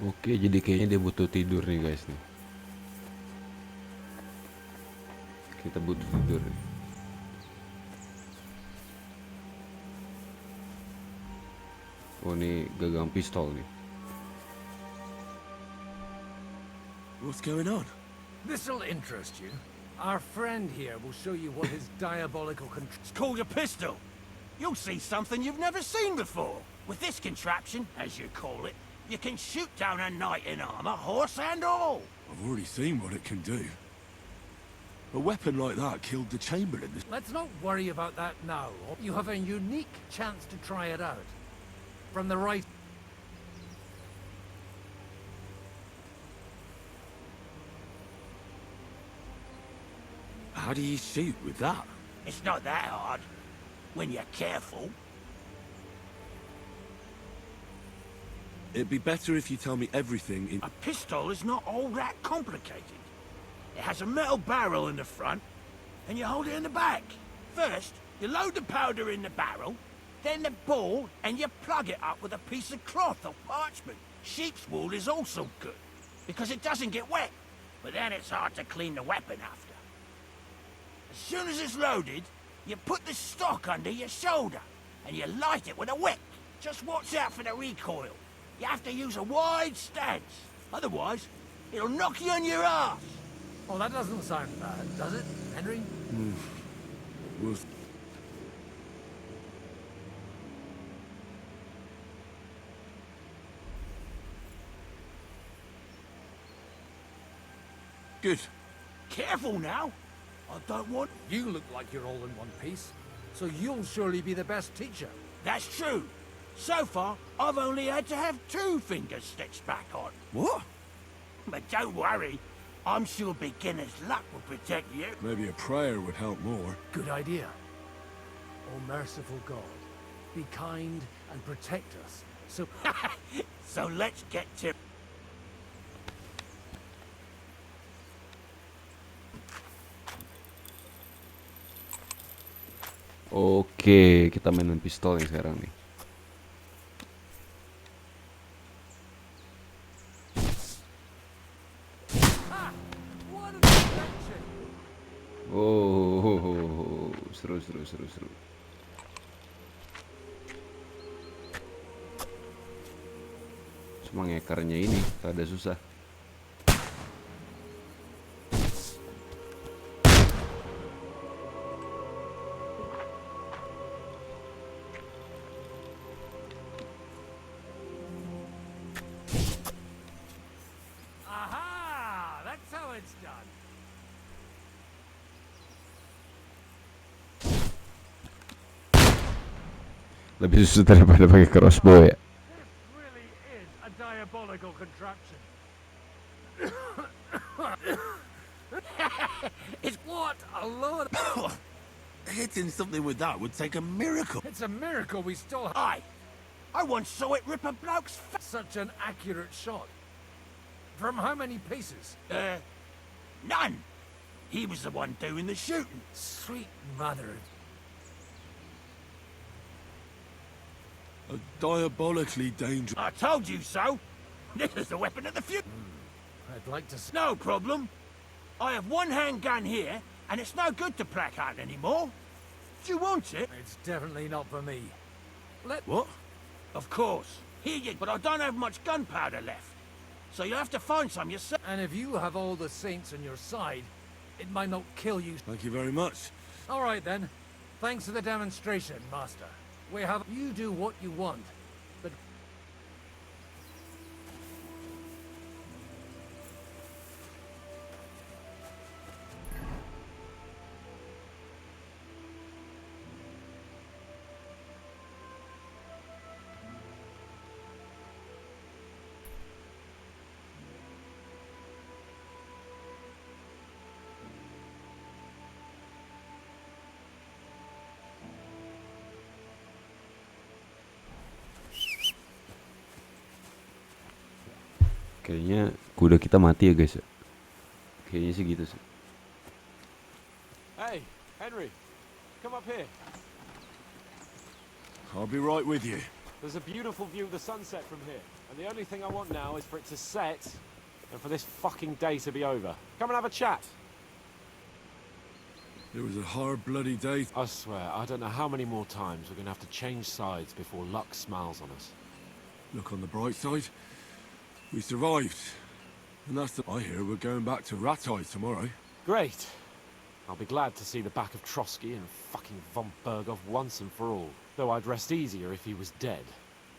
Oke, jadi kayaknya dia butuh tidur nih guys nih. Kita butuh tidur nih. Oh, ini gagang pistol nih. What's going on? This'll interest you. Our friend here will show you what his diabolical It's called a pistol. You'll see something you've never seen before. With this contraption, as you call it, you can shoot down a knight in armor, horse and all. I've already seen what it can do. A weapon like that killed the Chamberlain. Let's not worry about that now. You have a unique chance to try it out. From the right... How do you shoot with that? It's not that hard, when you're careful. It'd be better if you tell me everything in... A pistol is not all that complicated. It has a metal barrel in the front, and you hold it in the back. First, you load the powder in the barrel, then the ball, and you plug it up with a piece of cloth or parchment. Sheep's wool is also good, because it doesn't get wet, but then it's hard to clean the weapon after. As soon as it's loaded, you put the stock under your shoulder, and you light it with a wick. Just watch out for the recoil. You have to use a wide stance, otherwise it'll knock you on your ass. Oh, that doesn't sound bad, does it, Henry? Good. Careful now. I don't want... You look like you're all in one piece, so you'll surely be the best teacher. That's true. So far, I've only had to have 2 fingers stitched back on. What? But don't worry. I'm sure beginner's luck will protect you. Maybe a prayer would help more. Good idea. Oh, merciful God, be kind and protect us. So let's get to... Oke, kita mainin pistol nih sekarang nih. Oh. seru, seru, seru, seru. Cuma ngekernya ini rada susah. Aha! That's how it's done. Lebih susah daripada pakai crossbow ya. Really is a diabolical contraption. It's what a lord. Hitting something with that would take a miracle. It's a miracle we still have. I once saw it rip a bloke's face. Such an accurate shot. From how many paces? None. He was the one doing the shooting. Sweet mother. A diabolically dangerous... I told you so. This is the weapon of the future. I'd like to see. No problem. I have one handgun here, and it's no good to placard anymore. Do you want it? It's definitely not for me. What? Of course. Here you... But I don't have much gunpowder left. So you have to find some yourself. And if you have all the saints on your side, it might not kill you. Thank you very much. All right then. Thanks for the demonstration, Master. We have... You do what you want, but... Kayaknya kuda kita mati ya guys ya. Kayaknya sih gitu sih. Hey, Henry, come up here. I'll be right with you. There's a beautiful view of the sunset from here, and the only thing I want now is for it to set, and for this fucking day to be over. Come and have a chat. It was a hard bloody day. I swear, I don't know how many more times we're gonna have to change sides before luck smiles on us. Look on the bright side. We survived. And that's the... I hear we're going back to Ratai tomorrow. Great. I'll be glad to see the back of Trotsky and fucking von Berghoff once and for all. Though I'd rest easier if he was dead.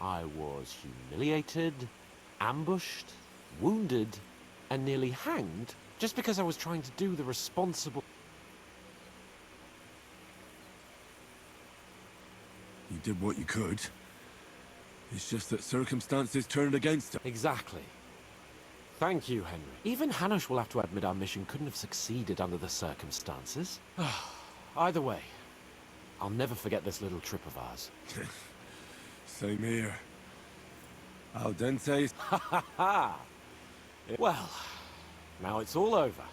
I was humiliated, ambushed, wounded, and nearly hanged just because I was trying to do the responsible... You did what you could. It's just that circumstances turned against him. Exactly. Thank you, Henry. Even Hanush will have to admit our mission couldn't have succeeded under the circumstances. Either way, I'll never forget this little trip of ours. Same here. Al dente. Well, now it's all over.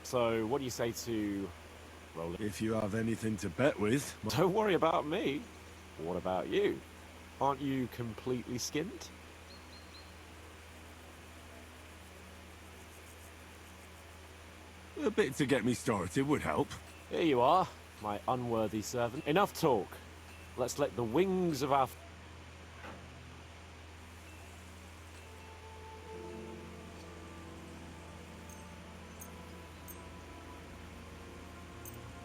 So, what do you say to... roll it? If you have anything to bet with... Don't worry about me. What about you? Aren't you completely skinned? A bit to get me started would help. Here you are, my unworthy servant. Enough talk. Let's let the wings of our...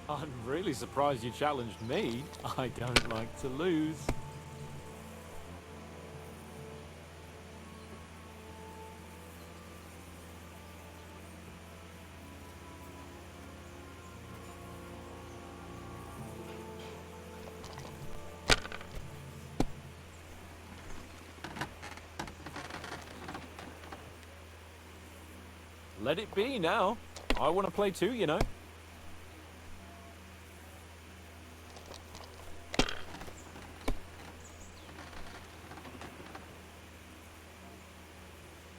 I'm really surprised you challenged me. I don't like to lose. Let it be now. I want to play too, you know.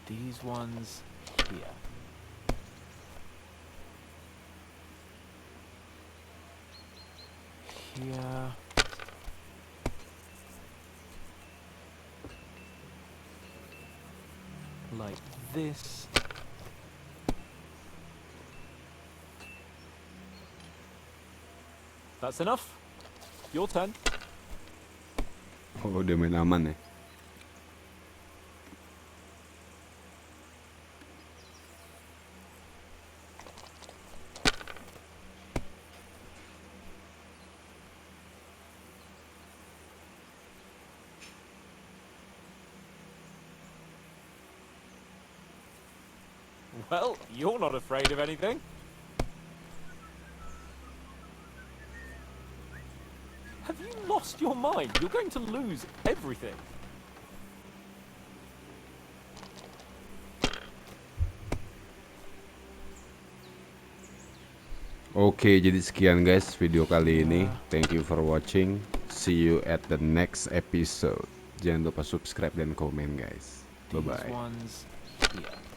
These ones here. Here. Like this. That's enough. Your turn. Oh, dia main aman ya. Well, you're not afraid of anything. Have you lost your mind? You're going to lose everything. Oke, jadi sekian guys video kali ini. Thank you for watching. See you at the next episode. Jangan lupa subscribe dan komen guys. Bye bye. These ones here.